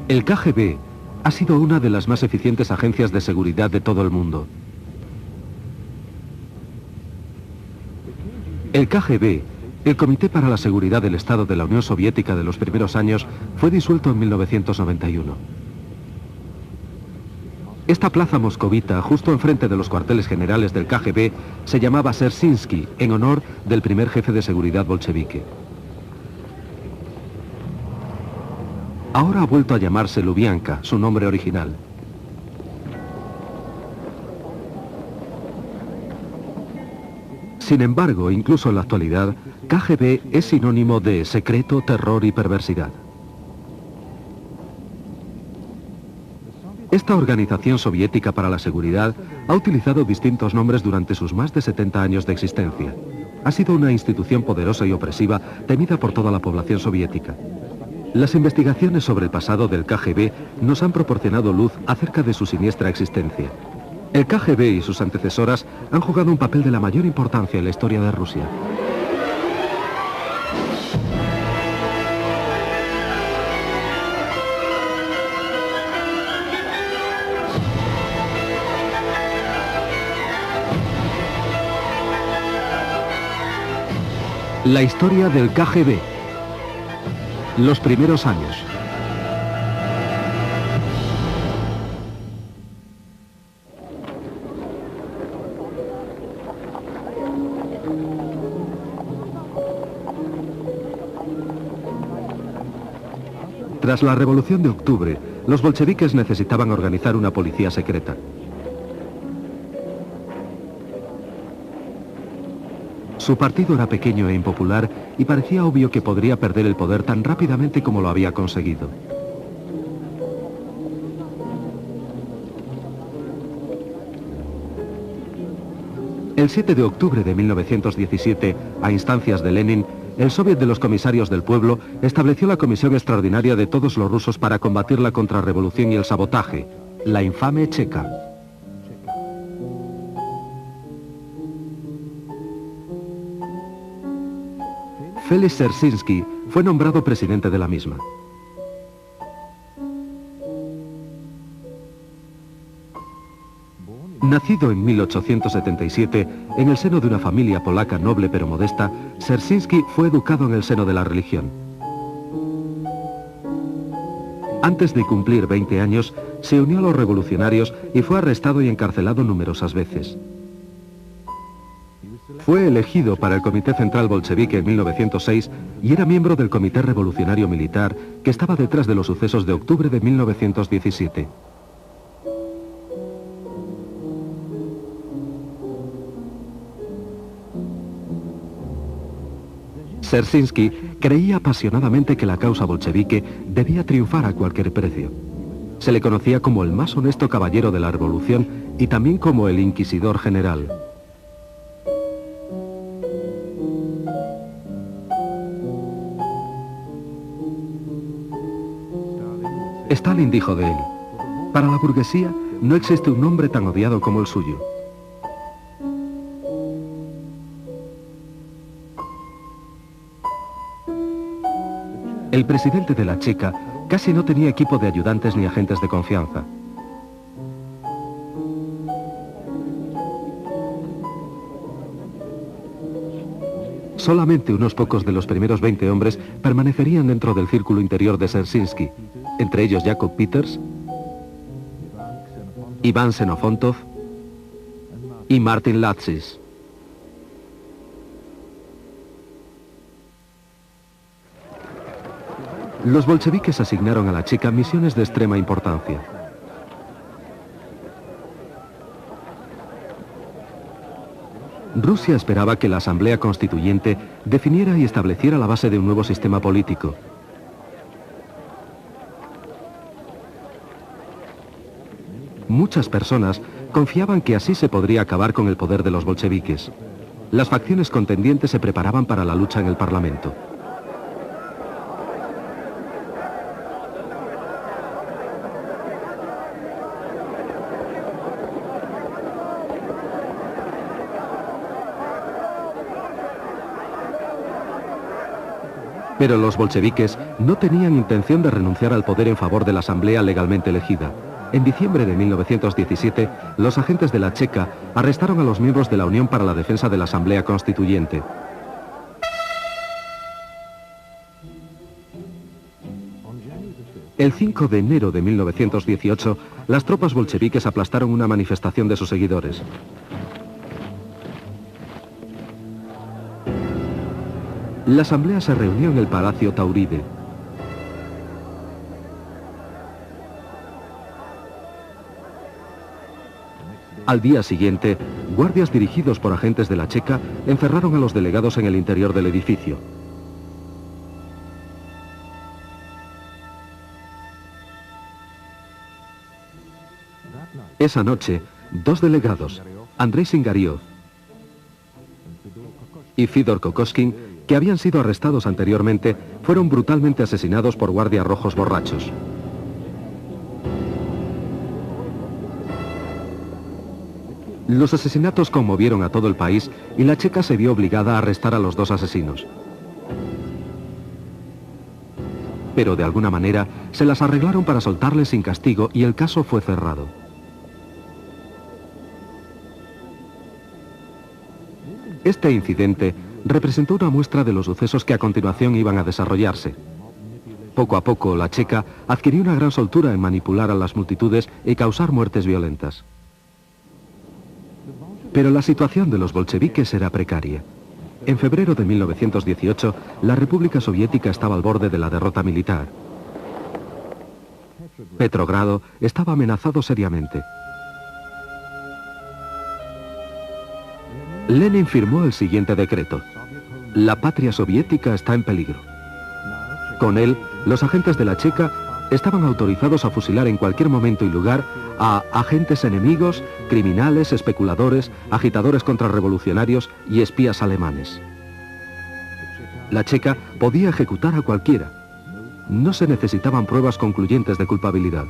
El KGB ha sido una de las más eficientes agencias de seguridad de todo el mundo. El KGB, el Comité para la Seguridad del Estado de la Unión Soviética de los primeros años, fue disuelto en 1991. Esta plaza moscovita, justo enfrente de los cuarteles generales del KGB, se llamaba Dzerzhinsky, en honor del primer jefe de seguridad bolchevique. Ahora ha vuelto a llamarse Lubianka, su nombre original. Sin embargo, incluso en la actualidad, KGB es sinónimo de secreto, terror y perversidad. Esta organización soviética para la seguridad ha utilizado distintos nombres durante sus más de 70 años de existencia. Ha sido una institución poderosa y opresiva, temida por toda la población soviética. Las investigaciones sobre el pasado del KGB nos han proporcionado luz acerca de su siniestra existencia. El KGB y sus antecesoras han jugado un papel de la mayor importancia en la historia de Rusia. La historia del KGB. Los primeros años. Tras la Revolución de Octubre, los bolcheviques necesitaban organizar una policía secreta. Su partido era pequeño e impopular y parecía obvio que podría perder el poder tan rápidamente como lo había conseguido. El 7 de octubre de 1917, a instancias de Lenin, el Soviet de los Comisarios del Pueblo estableció la Comisión Extraordinaria de todos los rusos para combatir la contrarrevolución y el sabotaje, la infame Checa. Félix Dzerzhinsky fue nombrado presidente de la misma. Nacido en 1877, en el seno de una familia polaca noble pero modesta, Dzerzhinsky fue educado en el seno de la religión. Antes de cumplir 20 años, se unió a los revolucionarios y fue arrestado y encarcelado numerosas veces. Fue elegido para el Comité Central Bolchevique en 1906 y era miembro del Comité Revolucionario Militar que estaba detrás de los sucesos de octubre de 1917. Dzerzhinsky creía apasionadamente que la causa bolchevique debía triunfar a cualquier precio. Se le conocía como el más honesto caballero de la revolución y también como el inquisidor general. Stalin dijo de él: para la burguesía no existe un hombre tan odiado como el suyo. El presidente de la Checa casi no tenía equipo de ayudantes ni agentes de confianza. Solamente unos pocos de los primeros 20 hombres permanecerían dentro del círculo interior de Dzerzhinsky, entre ellos Jacob Peters, Iván Xenofontov y Martin Latsis. Los bolcheviques asignaron a la Checa misiones de extrema importancia. Rusia esperaba que la Asamblea Constituyente definiera y estableciera la base de un nuevo sistema político. Muchas personas confiaban que así se podría acabar con el poder de los bolcheviques. Las facciones contendientes se preparaban para la lucha en el Parlamento. Pero los bolcheviques no tenían intención de renunciar al poder en favor de la asamblea legalmente elegida. En diciembre de 1917, los agentes de la Checa arrestaron a los miembros de la Unión para la Defensa de la Asamblea Constituyente. El 5 de enero de 1918, las tropas bolcheviques aplastaron una manifestación de sus seguidores. La asamblea se reunió en el Palacio Tauride. Al día siguiente, guardias dirigidos por agentes de la Checa encerraron a los delegados en el interior del edificio. Esa noche, dos delegados, Andrei Singariov y Fidor Kokoskin, que habían sido arrestados anteriormente, fueron brutalmente asesinados por guardias rojos borrachos. Los asesinatos conmovieron a todo el país y la Checa se vio obligada a arrestar a los dos asesinos. Pero de alguna manera se las arreglaron para soltarles sin castigo y el caso fue cerrado. Este incidente representó una muestra de los sucesos que a continuación iban a desarrollarse. Poco a poco, la Checa adquirió una gran soltura en manipular a las multitudes y causar muertes violentas. Pero la situación de los bolcheviques era precaria. En febrero de 1918, la República Soviética estaba al borde de la derrota militar. Petrogrado estaba amenazado seriamente. Lenin firmó el siguiente decreto: la patria soviética está en peligro. Con él, los agentes de la Checa estaban autorizados a fusilar en cualquier momento y lugar a agentes enemigos, criminales, especuladores, agitadores contrarrevolucionarios y espías alemanes. La Checa podía ejecutar a cualquiera. No se necesitaban pruebas concluyentes de culpabilidad.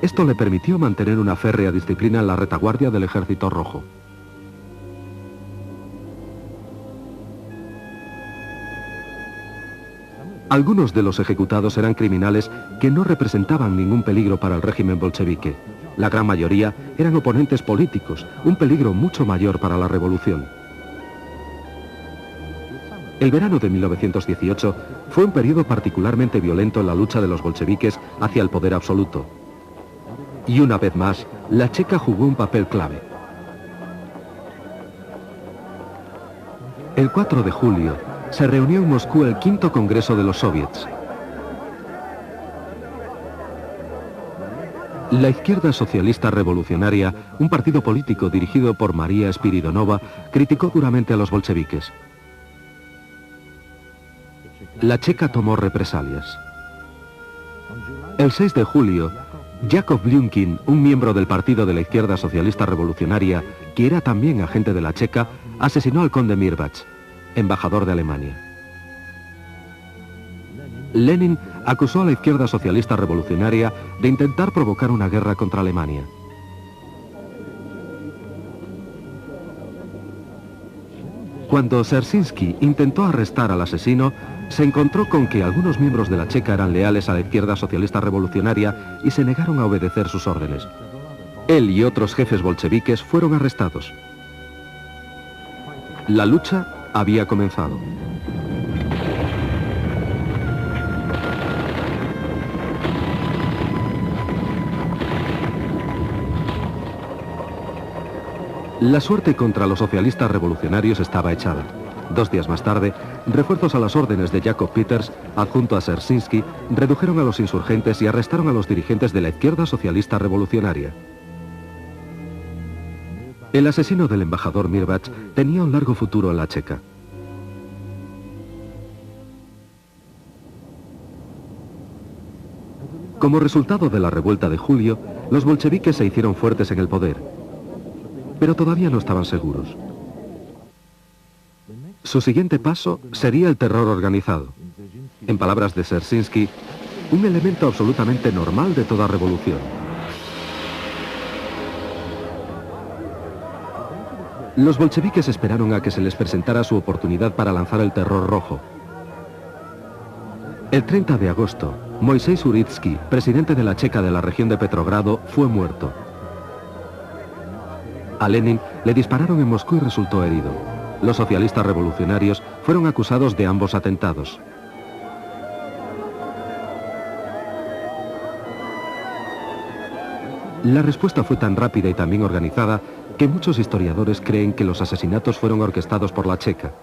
Esto le permitió mantener una férrea disciplina en la retaguardia del Ejército Rojo. Algunos de los ejecutados eran criminales que no representaban ningún peligro para el régimen bolchevique. La gran mayoría eran oponentes políticos, un peligro mucho mayor para la revolución. El verano de 1918 fue un periodo particularmente violento en la lucha de los bolcheviques hacia el poder absoluto. Y una vez más, la Checa jugó un papel clave. El 4 de julio, se reunió en Moscú el quinto Congreso de los Soviets. La izquierda socialista revolucionaria, un partido político dirigido por María Spiridonova, criticó duramente a los bolcheviques. La Checa tomó represalias. El 6 de julio, Yakov Blyunkin, un miembro del partido de la izquierda socialista revolucionaria, que era también agente de la Checa, asesinó al conde Mirbach, embajador de Alemania. Lenin acusó a la izquierda socialista revolucionaria de intentar provocar una guerra contra Alemania. Cuando Dzerzhinsky intentó arrestar al asesino, se encontró con que algunos miembros de la Checa eran leales a la izquierda socialista revolucionaria y se negaron a obedecer sus órdenes. Él y otros jefes bolcheviques fueron arrestados. La lucha había comenzado. La suerte contra los socialistas revolucionarios estaba echada. 2 días más tarde, refuerzos a las órdenes de Jacob Peters, adjunto a Dzerzhinsky, redujeron a los insurgentes y arrestaron a los dirigentes de la izquierda socialista revolucionaria. El asesino del embajador Mirbach tenía un largo futuro en la Checa. Como resultado de la revuelta de julio, los bolcheviques se hicieron fuertes en el poder, pero todavía no estaban seguros. Su siguiente paso sería el terror organizado. En palabras de Dzerzhinsky, un elemento absolutamente normal de toda revolución. Los bolcheviques esperaron a que se les presentara su oportunidad para lanzar el terror rojo. El 30 de agosto, Moisés Uritsky, presidente de la Checa de la región de Petrogrado, fue muerto. A Lenin le dispararon en Moscú y resultó herido. Los socialistas revolucionarios fueron acusados de ambos atentados. La respuesta fue tan rápida y tan bien organizada que muchos historiadores creen que los asesinatos fueron orquestados por la Checa.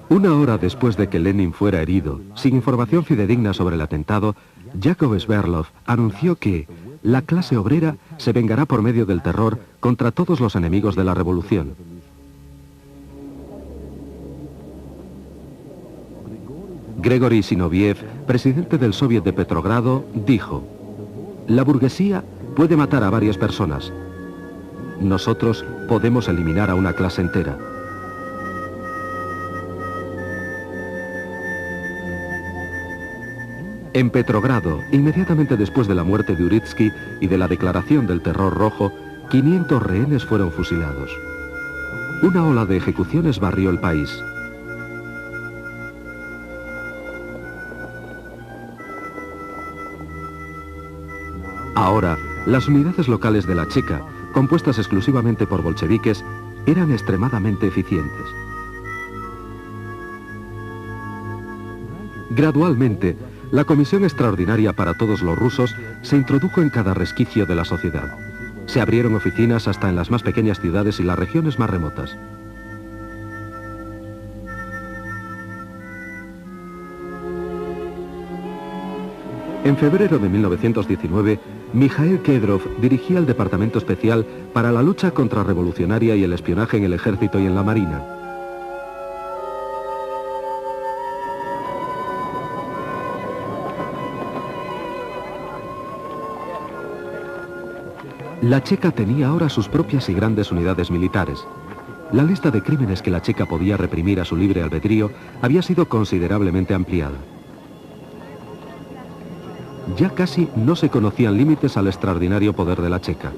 Una hora después de que Lenin fuera herido, sin información fidedigna sobre el atentado, Yakov Sverdlov anunció que la clase obrera se vengará por medio del terror contra todos los enemigos de la revolución. Gregory Zinoviev, presidente del Soviet de Petrogrado, dijo: la burguesía puede matar a varias personas. Nosotros podemos eliminar a una clase entera. En Petrogrado, inmediatamente después de la muerte de Uritsky y de la declaración del terror rojo, 500 rehenes fueron fusilados. Una ola de ejecuciones barrió el país. Ahora, las unidades locales de la Checa, compuestas exclusivamente por bolcheviques, eran extremadamente eficientes. Gradualmente, la Comisión Extraordinaria para todos los rusos se introdujo en cada resquicio de la sociedad. Se abrieron oficinas hasta en las más pequeñas ciudades y las regiones más remotas. En febrero de 1919, Mikhail Kedrov dirigía el Departamento Especial para la lucha contrarrevolucionaria y el espionaje en el ejército y en la marina. La Checa tenía ahora sus propias y grandes unidades militares. La lista de crímenes que la Checa podía reprimir a su libre albedrío había sido considerablemente ampliada. Ya casi no se conocían límites al extraordinario poder de la Checa.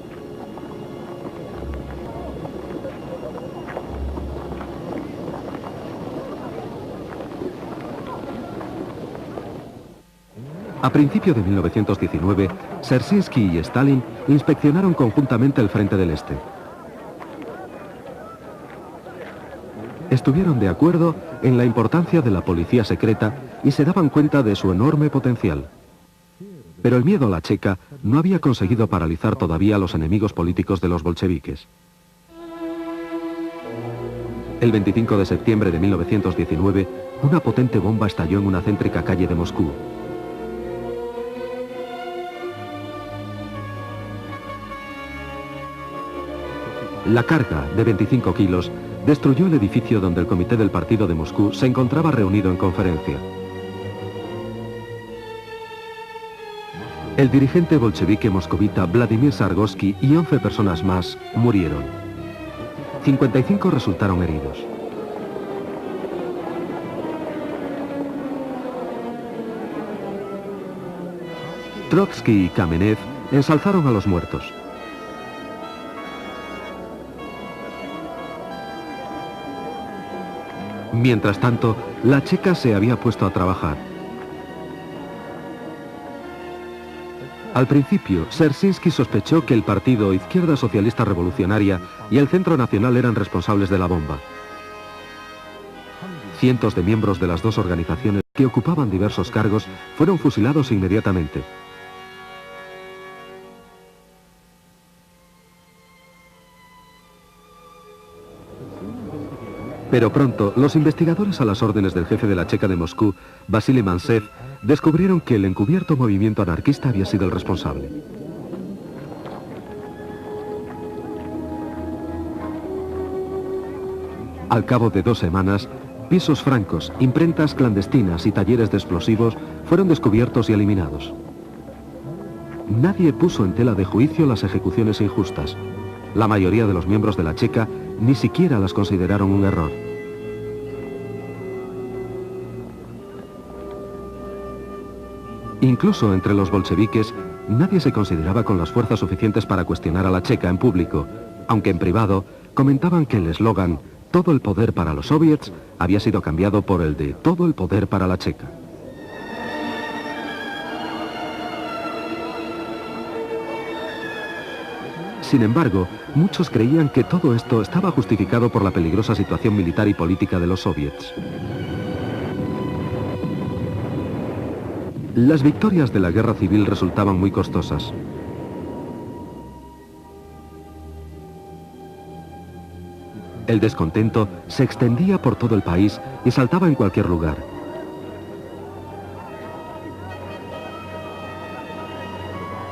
A principios de 1919, Dzerzhinsky y Stalin inspeccionaron conjuntamente el frente del Este. Estuvieron de acuerdo en la importancia de la policía secreta y se daban cuenta de su enorme potencial. Pero el miedo a la Checa no había conseguido paralizar todavía a los enemigos políticos de los bolcheviques. El 25 de septiembre de 1919, una potente bomba estalló en una céntrica calle de Moscú. La carga, de 25 kilos, destruyó el edificio donde el comité del partido de Moscú se encontraba reunido en conferencia. El dirigente bolchevique moscovita Vladimir Zargovsky y 11 personas más murieron. 55 resultaron heridos. Trotsky y Kamenev ensalzaron a los muertos. Mientras tanto, la Checa se había puesto a trabajar. Al principio, Dzerzhinsky sospechó que el partido Izquierda Socialista Revolucionaria y el Centro Nacional eran responsables de la bomba. Cientos de miembros de las dos organizaciones que ocupaban diversos cargos fueron fusilados inmediatamente. Pero pronto, los investigadores a las órdenes del jefe de la Checa de Moscú, Vasily Mantsev, descubrieron que el encubierto movimiento anarquista había sido el responsable. Al cabo de 2 semanas, pisos francos, imprentas clandestinas y talleres de explosivos fueron descubiertos y eliminados. Nadie puso en tela de juicio las ejecuciones injustas. La mayoría de los miembros de la Checa ni siquiera las consideraron un error. Incluso entre los bolcheviques, nadie se consideraba con las fuerzas suficientes para cuestionar a la Checa en público, aunque en privado comentaban que el eslogan «Todo el poder para los soviets» había sido cambiado por el de «Todo el poder para la Checa». Sin embargo, muchos creían que todo esto estaba justificado por la peligrosa situación militar y política de los soviets. Las victorias de la guerra civil resultaban muy costosas. El descontento se extendía por todo el país y saltaba en cualquier lugar.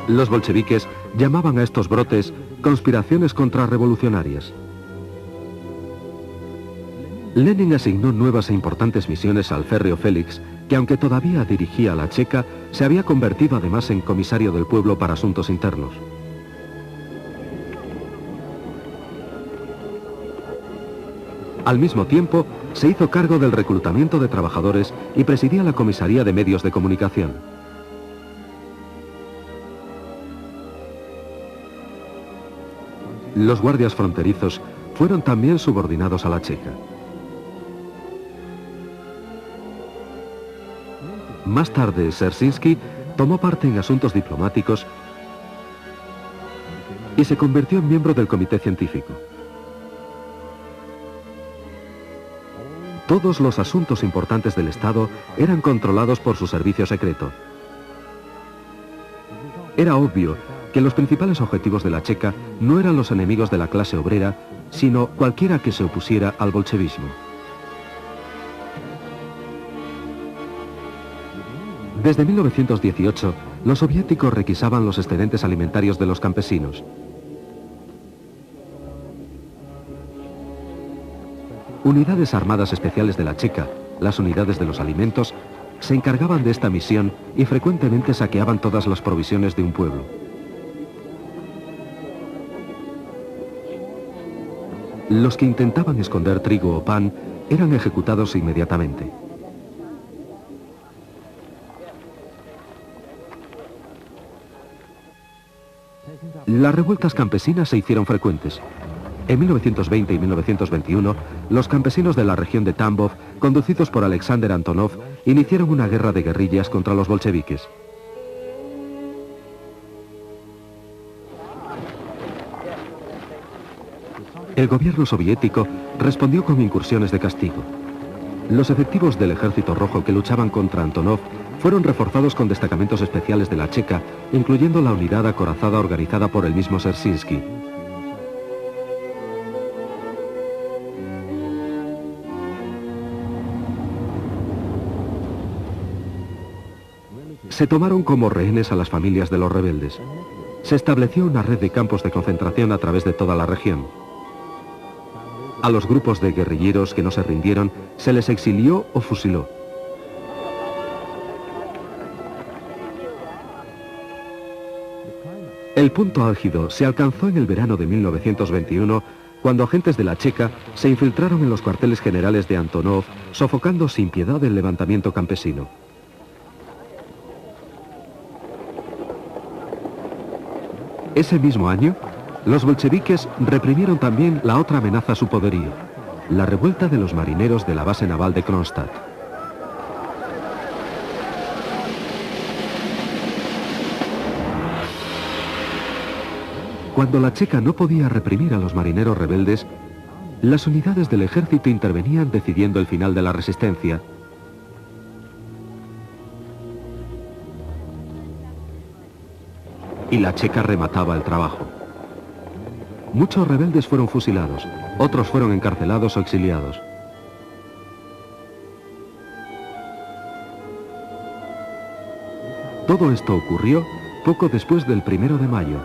Los bolcheviques llamaban a estos brotes conspiraciones contrarrevolucionarias. Lenin asignó nuevas e importantes misiones al férreo Félix, que aunque todavía dirigía a la Checa, se había convertido además en comisario del pueblo para asuntos internos. Al mismo tiempo, se hizo cargo del reclutamiento de trabajadores y presidía la comisaría de medios de comunicación. Los guardias fronterizos fueron también subordinados a la Checa. Más tarde, Dzerzhinsky tomó parte en asuntos diplomáticos y se convirtió en miembro del comité científico. Todos los asuntos importantes del Estado eran controlados por su servicio secreto. Era obvio que los principales objetivos de la Checa no eran los enemigos de la clase obrera, sino cualquiera que se opusiera al bolchevismo. Desde 1918, los soviéticos requisaban los excedentes alimentarios de los campesinos. Unidades armadas especiales de la Checa, las unidades de los alimentos, se encargaban de esta misión y frecuentemente saqueaban todas las provisiones de un pueblo. Los que intentaban esconder trigo o pan eran ejecutados inmediatamente. Las revueltas campesinas se hicieron frecuentes. En 1920 y 1921, los campesinos de la región de Tambov, conducidos por Alexander Antonov, iniciaron una guerra de guerrillas contra los bolcheviques. El gobierno soviético respondió con incursiones de castigo. Los efectivos del Ejército Rojo que luchaban contra Antonov fueron reforzados con destacamentos especiales de la Checa, incluyendo la unidad acorazada organizada por el mismo Dzerzhinsky. Se tomaron como rehenes a las familias de los rebeldes. Se estableció una red de campos de concentración a través de toda la región. A los grupos de guerrilleros que no se rindieron se les exilió o fusiló. El punto álgido se alcanzó en el verano de 1921, cuando agentes de la Checa se infiltraron en los cuarteles generales de Antonov, sofocando sin piedad el levantamiento campesino. Ese mismo año, los bolcheviques reprimieron también la otra amenaza a su poderío, la revuelta de los marineros de la base naval de Kronstadt. Cuando la Checa no podía reprimir a los marineros rebeldes, las unidades del ejército intervenían decidiendo el final de la resistencia. Y la Checa remataba el trabajo. Muchos rebeldes fueron fusilados, otros fueron encarcelados o exiliados. Todo esto ocurrió poco después del 1 de mayo.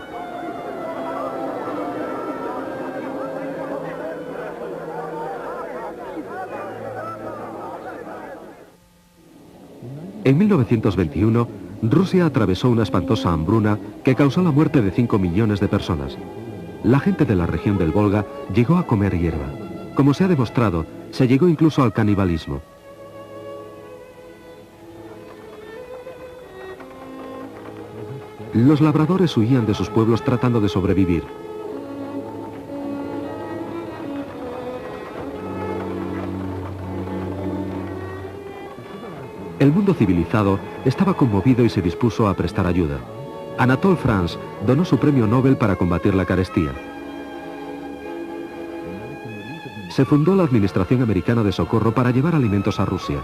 En 1921, Rusia atravesó una espantosa hambruna que causó la muerte de 5 millones de personas. La gente de la región del Volga llegó a comer hierba. Como se ha demostrado, se llegó incluso al canibalismo. Los labradores huían de sus pueblos tratando de sobrevivir. El mundo civilizado estaba conmovido y se dispuso a prestar ayuda. Anatole France donó su premio Nobel para combatir la carestía. Se fundó la Administración Americana de Socorro para llevar alimentos a Rusia.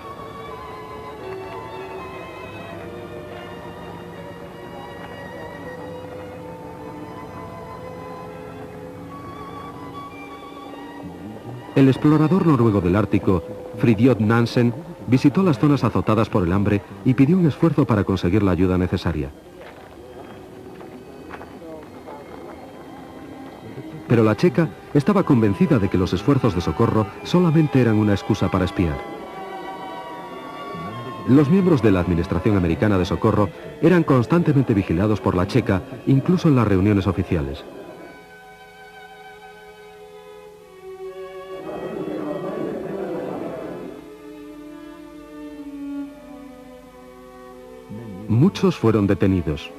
El explorador noruego del Ártico, Fridtjof Nansen, visitó las zonas azotadas por el hambre y pidió un esfuerzo para conseguir la ayuda necesaria. Pero la checa estaba convencida de que los esfuerzos de socorro solamente eran una excusa para espiar. Los miembros de la Administración Americana de Socorro eran constantemente vigilados por la checa, incluso en las reuniones oficiales. Muchos fueron detenidos.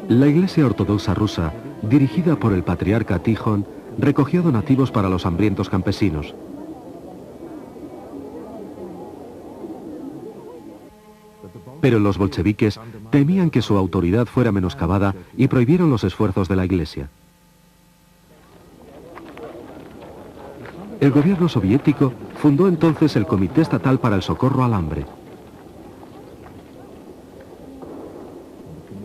La Iglesia Ortodoxa rusa, dirigida por el patriarca Tijón, recogió donativos para los hambrientos campesinos. Pero los bolcheviques temían que su autoridad fuera menoscabada y prohibieron los esfuerzos de la Iglesia. El gobierno soviético fundó entonces el Comité Estatal para el Socorro al Hambre.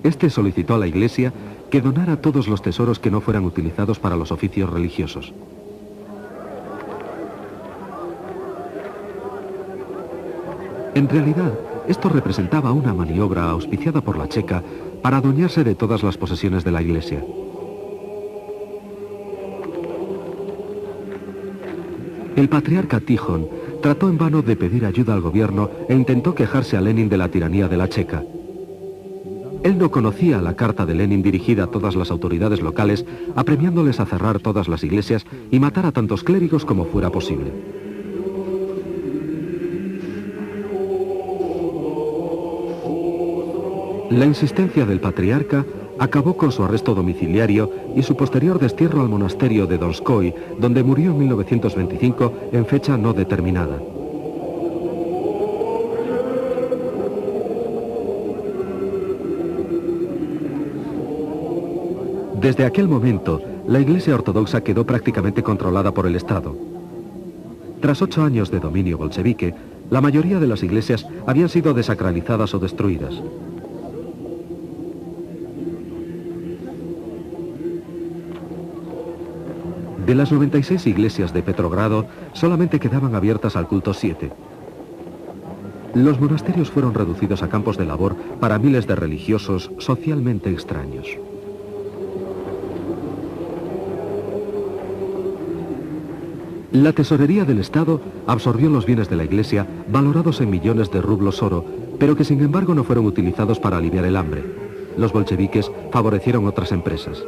Este solicitó a la Iglesia que donara todos los tesoros que no fueran utilizados para los oficios religiosos. En realidad, esto representaba una maniobra auspiciada por la checa para adueñarse de todas las posesiones de la Iglesia. El patriarca Tijón trató en vano de pedir ayuda al gobierno e intentó quejarse a Lenin de la tiranía de la checa. Él no conocía la carta de Lenin dirigida a todas las autoridades locales, apremiándoles a cerrar todas las iglesias y matar a tantos clérigos como fuera posible. La insistencia del patriarca acabó con su arresto domiciliario y su posterior destierro al monasterio de Donskoy, donde murió en 1925 en fecha no determinada. Desde aquel momento, la Iglesia Ortodoxa quedó prácticamente controlada por el Estado. Tras 8 años de dominio bolchevique, la mayoría de las iglesias habían sido desacralizadas o destruidas. De las 96 iglesias de Petrogrado, solamente quedaban abiertas al culto 7. Los monasterios fueron reducidos a campos de labor para miles de religiosos socialmente extraños. La tesorería del Estado absorbió los bienes de la Iglesia, valorados en millones de rublos oro, pero que sin embargo no fueron utilizados para aliviar el hambre. Los bolcheviques favorecieron otras empresas.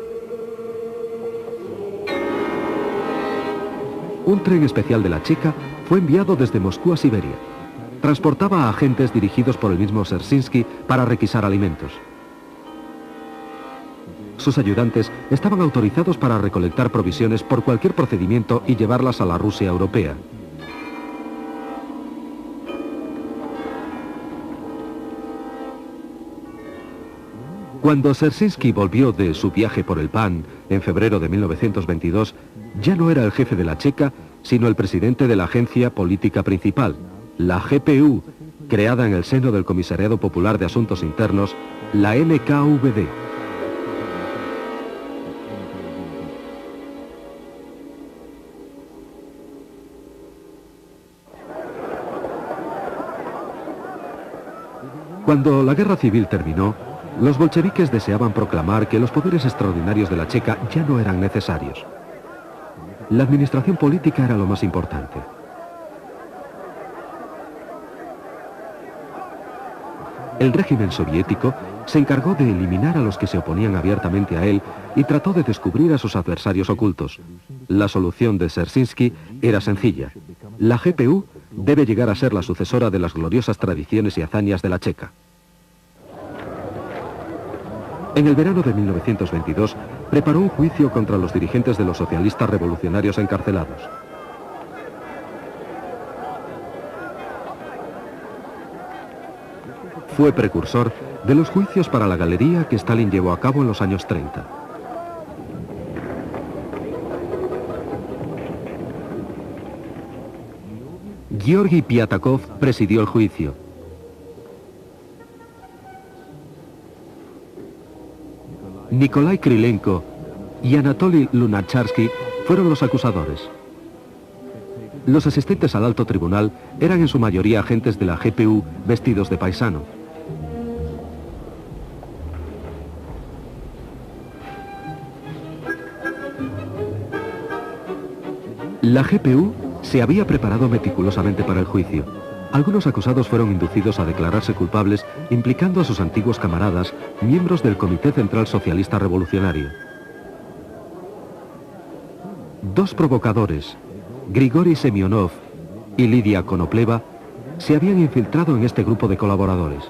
Un tren especial de la Checa fue enviado desde Moscú a Siberia. Transportaba a agentes dirigidos por el mismo Dzerzhinsky para requisar alimentos. Sus ayudantes estaban autorizados para recolectar provisiones por cualquier procedimiento y llevarlas a la Rusia europea. Cuando Dzerzhinsky volvió de su viaje por el pan en febrero de 1922, ya no era el jefe de la Checa, sino el presidente de la agencia política principal, la GPU, creada en el seno del Comisariado Popular de Asuntos Internos, la NKVD. Cuando la guerra civil terminó, los bolcheviques deseaban proclamar que los poderes extraordinarios de la Checa ya no eran necesarios. La administración política era lo más importante. El régimen soviético se encargó de eliminar a los que se oponían abiertamente a él y trató de descubrir a sus adversarios ocultos. La solución de Dzerzhinsky era sencilla. La GPU debe llegar a ser la sucesora de las gloriosas tradiciones y hazañas de la Checa. En el verano de 1922, preparó un juicio contra los dirigentes de los socialistas revolucionarios encarcelados. fue precursor de los juicios para la galería que Stalin llevó a cabo en los años 30. Georgi Piatakov presidió el juicio. Nikolai Krylenko y Anatoly Lunacharsky fueron los acusadores. Los asistentes al alto tribunal eran en su mayoría agentes de la GPU vestidos de paisano. La GPU se había preparado meticulosamente para el juicio. Algunos acusados fueron inducidos a declararse culpables, implicando a sus antiguos camaradas, miembros del Comité Central Socialista Revolucionario. Dos provocadores, Grigori Semyonov y Lidia Konopleva, se habían infiltrado en este grupo de colaboradores.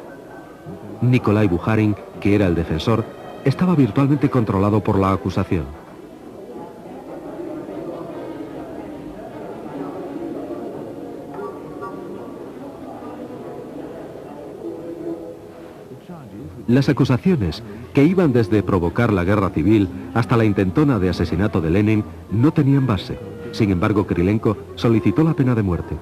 Nikolai Bukharin, que era el defensor, estaba virtualmente controlado por la acusación. Las acusaciones, que iban desde provocar la guerra civil hasta la intentona de asesinato de Lenin, no tenían base. Sin embargo, Krylenko solicitó la pena de muerte.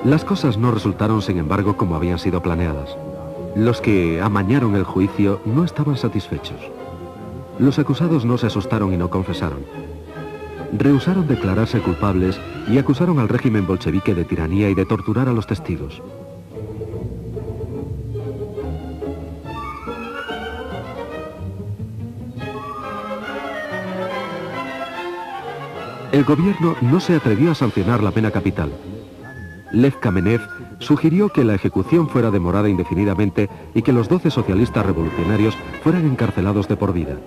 Las cosas no resultaron, sin embargo, como habían sido planeadas. Los que amañaron el juicio no estaban satisfechos. Los acusados no se asustaron y no confesaron. Rehusaron declararse culpables y acusaron al régimen bolchevique de tiranía y de torturar a los testigos. El gobierno no se atrevió a sancionar la pena capital. Lev Kamenev sugirió que la ejecución fuera demorada indefinidamente y que los 12 socialistas revolucionarios fueran encarcelados de por vida.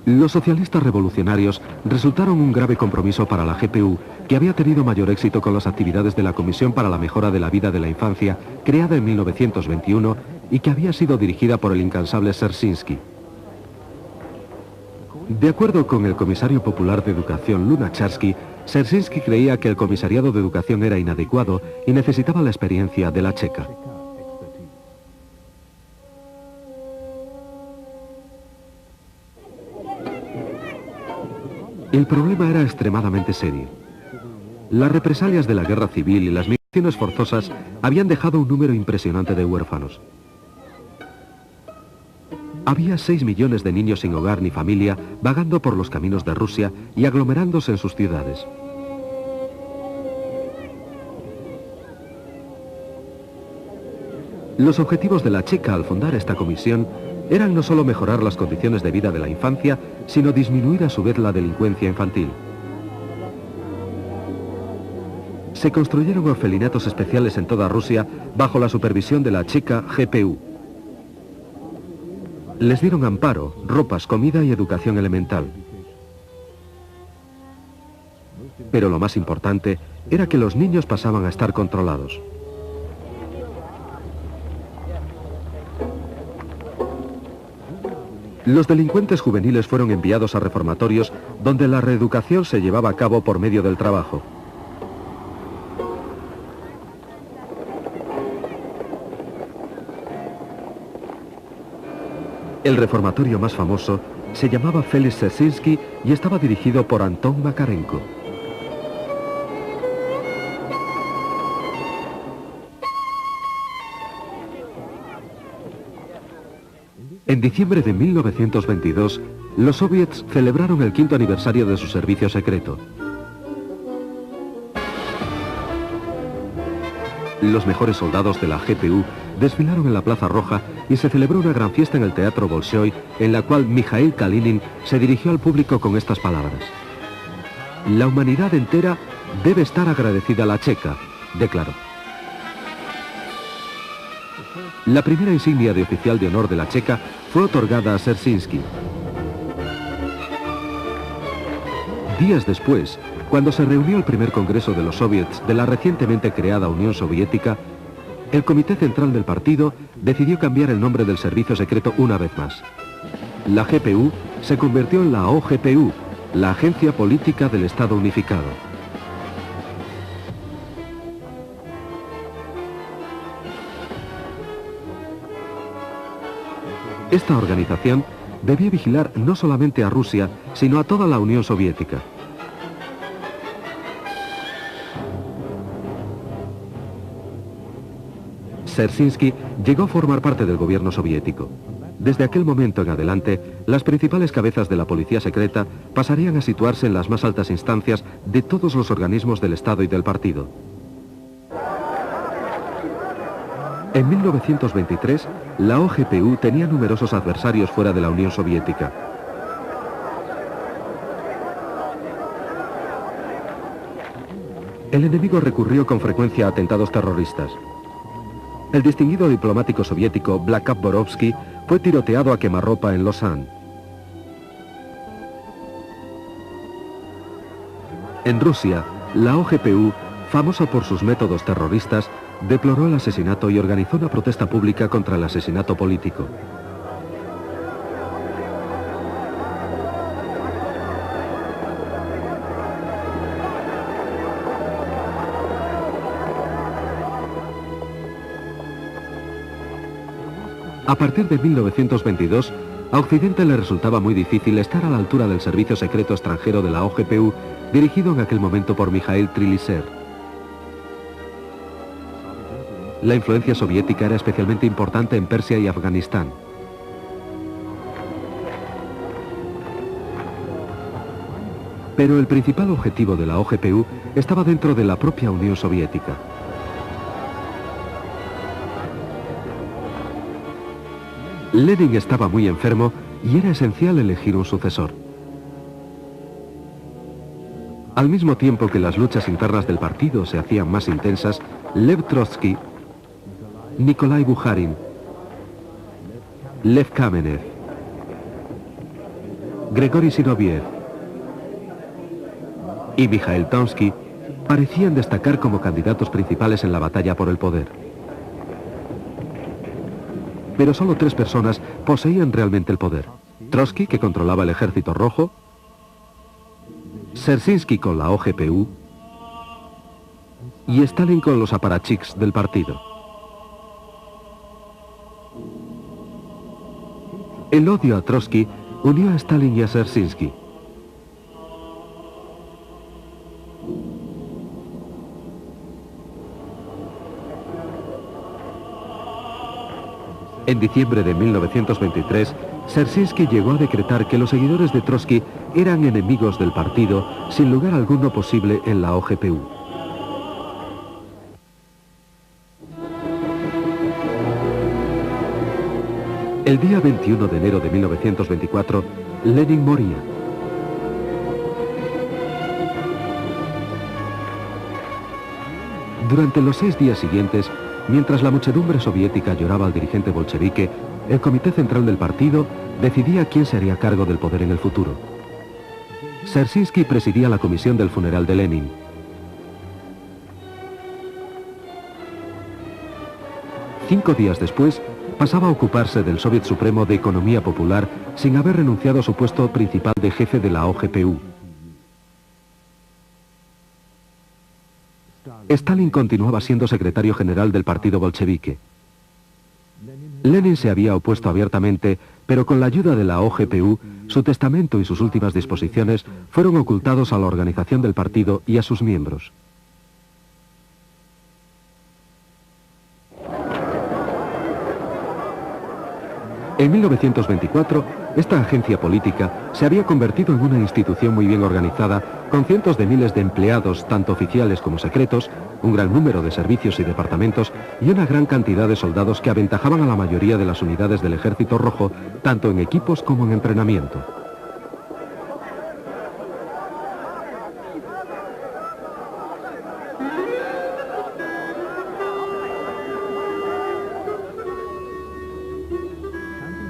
Los socialistas revolucionarios resultaron un grave compromiso para la GPU, que había tenido mayor éxito con las actividades de la Comisión para la Mejora de la Vida de la Infancia, creada en 1921 y que había sido dirigida por el incansable Dzerzhinsky. De acuerdo con el comisario popular de educación Lunacharsky, Dzerzhinsky creía que el comisariado de educación era inadecuado y necesitaba la experiencia de la Checa. El problema era extremadamente serio. Las represalias de la guerra civil y las migraciones forzosas habían dejado un número impresionante de huérfanos. Había 6 millones de niños sin hogar ni familia vagando por los caminos de Rusia y aglomerándose en sus ciudades. Los objetivos de la Checa al fundar esta comisión eran no solo mejorar las condiciones de vida de la infancia, sino disminuir a su vez la delincuencia infantil. Se construyeron orfelinatos especiales en toda Rusia bajo la supervisión de la Checa GPU. Les dieron amparo, ropas, comida y educación elemental. Pero lo más importante era que los niños pasaban a estar controlados. Los delincuentes juveniles fueron enviados a reformatorios donde la reeducación se llevaba a cabo por medio del trabajo. El reformatorio más famoso se llamaba Félix Dzerzhinsky y estaba dirigido por Anton Makarenko. En diciembre de 1922, los soviets celebraron el 5º aniversario de su servicio secreto. Los mejores soldados de la GPU desfilaron en la Plaza Roja y se celebró una gran fiesta en el Teatro Bolshoi, en la cual Mikhail Kalinin se dirigió al público con estas palabras. La humanidad entera debe estar agradecida a la Checa, declaró. La primera insignia de oficial de honor de la Checa fue otorgada a Dzerzhinsky. Días después, cuando se reunió el primer congreso de los soviets de la recientemente creada Unión Soviética, El Comité Central del partido decidió cambiar el nombre del servicio secreto una vez más. La GPU se convirtió en la OGPU, la Agencia Política del Estado Unificado. Esta organización debía vigilar no solamente a Rusia, sino a toda la Unión Soviética. Dzerzhinsky llegó a formar parte del gobierno soviético. Desde aquel momento en adelante, las principales cabezas de la policía secreta pasarían a situarse en las más altas instancias de todos los organismos del Estado y del partido. En 1923, la OGPU tenía numerosos adversarios fuera de la Unión Soviética. El enemigo recurrió con frecuencia a atentados terroristas. El distinguido diplomático soviético Vlakov Borovsky fue tiroteado a quemarropa en Lausanne. En Rusia, la OGPU, famosa por sus métodos terroristas, deploró el asesinato y organizó una protesta pública contra el asesinato político. A partir de 1922, a Occidente le resultaba muy difícil estar a la altura del servicio secreto extranjero de la OGPU, dirigido en aquel momento por Mikhail Triliser. La influencia soviética era especialmente importante en Persia y Afganistán. Pero el principal objetivo de la OGPU estaba dentro de la propia Unión Soviética. Lenin estaba muy enfermo y era esencial elegir un sucesor. Al mismo tiempo que las luchas internas del partido se hacían más intensas, Lev Trotsky, Nikolai Bukharin, Lev Kamenev, Grigori Zinoviev y Mikhail Tonsky parecían destacar como candidatos principales en la batalla por el poder. Pero solo 3 personas poseían realmente el poder. Trotsky, que controlaba el Ejército Rojo, Dzerzhinsky con la OGPU y Stalin con los aparachiks del partido. El odio a Trotsky unió a Stalin y a Dzerzhinsky. En diciembre de 1923, Dzerzhinsky llegó a decretar que los seguidores de Trotsky eran enemigos del partido, sin lugar alguno posible en la OGPU. El día 21 de enero de 1924, Lenin moría. Durante los 6 días siguientes, mientras la muchedumbre soviética lloraba al dirigente bolchevique, el Comité Central del partido decidía quién se haría cargo del poder en el futuro. Dzerzhinsky presidía la comisión del funeral de Lenin. Cinco días después, pasaba a ocuparse del Soviet Supremo de Economía Popular sin haber renunciado a su puesto principal de jefe de la OGPU. Stalin continuaba siendo secretario general del partido bolchevique. Lenin se había opuesto abiertamente, pero con la ayuda de la OGPU, su testamento y sus últimas disposiciones fueron ocultados a la organización del partido y a sus miembros. En 1924, esta agencia política se había convertido en una institución muy bien organizada, con cientos de miles de empleados, tanto oficiales como secretos, un gran número de servicios y departamentos y una gran cantidad de soldados que aventajaban a la mayoría de las unidades del Ejército Rojo, tanto en equipos como en entrenamiento.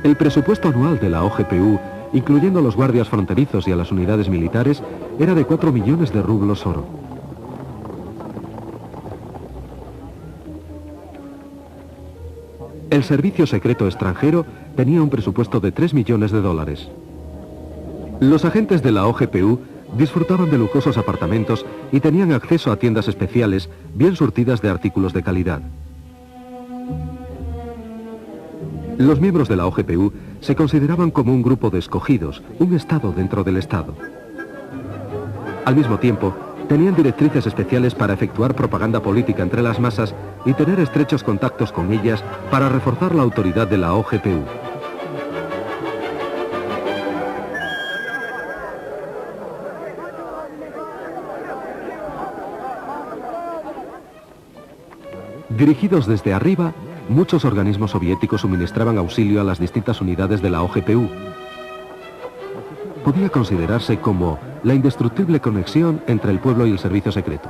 El presupuesto anual de la OGPU, incluyendo a los guardias fronterizos y a las unidades militares, era de 4 millones de rublos oro. El servicio secreto extranjero tenía un presupuesto de 3 millones de dólares. Los agentes de la OGPU disfrutaban de lujosos apartamentos y tenían acceso a tiendas especiales bien surtidas de artículos de calidad. Los miembros de la OGPU se consideraban como un grupo de escogidos, un Estado dentro del Estado. Al mismo tiempo, tenían directrices especiales para efectuar propaganda política entre las masas y tener estrechos contactos con ellas para reforzar la autoridad de la OGPU. Dirigidos desde arriba, muchos organismos soviéticos suministraban auxilio a las distintas unidades de la OGPU. Podía considerarse como la indestructible conexión entre el pueblo y el servicio secreto.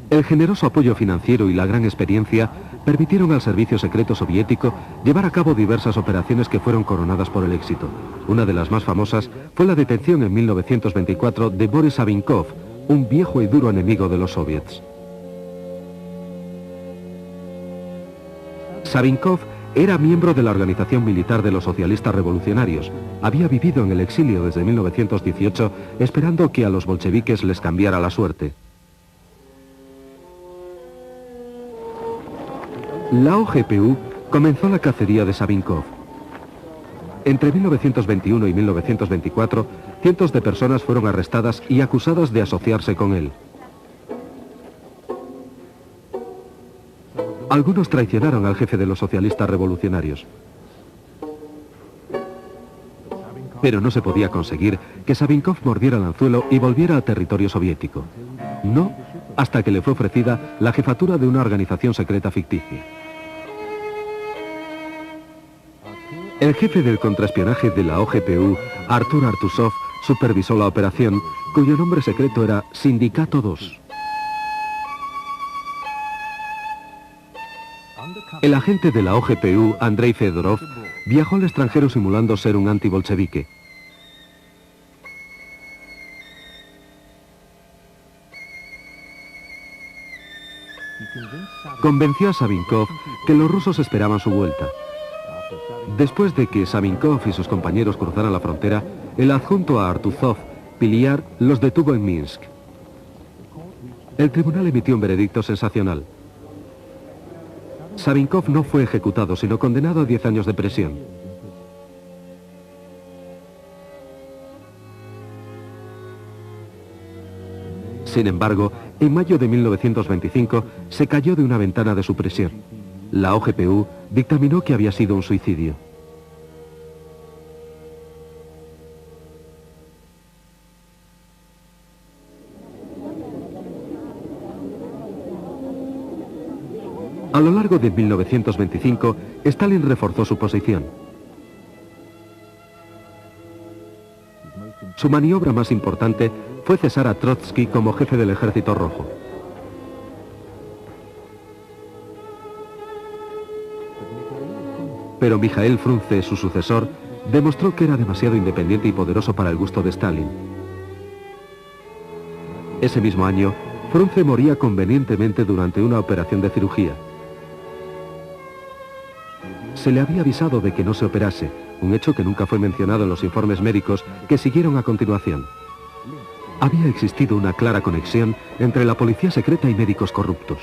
El generoso apoyo financiero y la gran experiencia permitieron al servicio secreto soviético llevar a cabo diversas operaciones que fueron coronadas por el éxito. Una de las más famosas fue la detención en 1924 de Boris Savinkov, un viejo y duro enemigo de los soviets. Savinkov era miembro de la organización militar de los socialistas revolucionarios. Había vivido en el exilio desde 1918, esperando que a los bolcheviques les cambiara la suerte. La OGPU comenzó la cacería de Savinkov. Entre 1921 y 1924, cientos de personas fueron arrestadas y acusadas de asociarse con él. Algunos traicionaron al jefe de los socialistas revolucionarios. Pero no se podía conseguir que Savinkov mordiera el anzuelo y volviera al territorio soviético. No, hasta que le fue ofrecida la jefatura de una organización secreta ficticia. El jefe del contraespionaje de la OGPU, Artur Artusov, supervisó la operación, cuyo nombre secreto era Sindicato 2. El agente de la OGPU, Andrei Fedorov, viajó al extranjero simulando ser un antibolchevique. Convenció a Savinkov que los rusos esperaban su vuelta. Después de que Savinkov y sus compañeros cruzaran la frontera, el adjunto a Artuzov, Piliar, los detuvo en Minsk. El tribunal emitió un veredicto sensacional. Savinkov no fue ejecutado, sino condenado a 10 años de prisión. Sin embargo, en mayo de 1925 se cayó de una ventana de su prisión. La OGPU dictaminó que había sido un suicidio. A lo largo de 1925, Stalin reforzó su posición. Su maniobra más importante fue cesar a Trotsky como jefe del Ejército Rojo. Pero Mijael Frunze, su sucesor, demostró que era demasiado independiente y poderoso para el gusto de Stalin. Ese mismo año, Frunze moría convenientemente durante una operación de cirugía. Se le había avisado de que no se operase, un hecho que nunca fue mencionado en los informes médicos que siguieron a continuación. Había existido una clara conexión entre la policía secreta y médicos corruptos.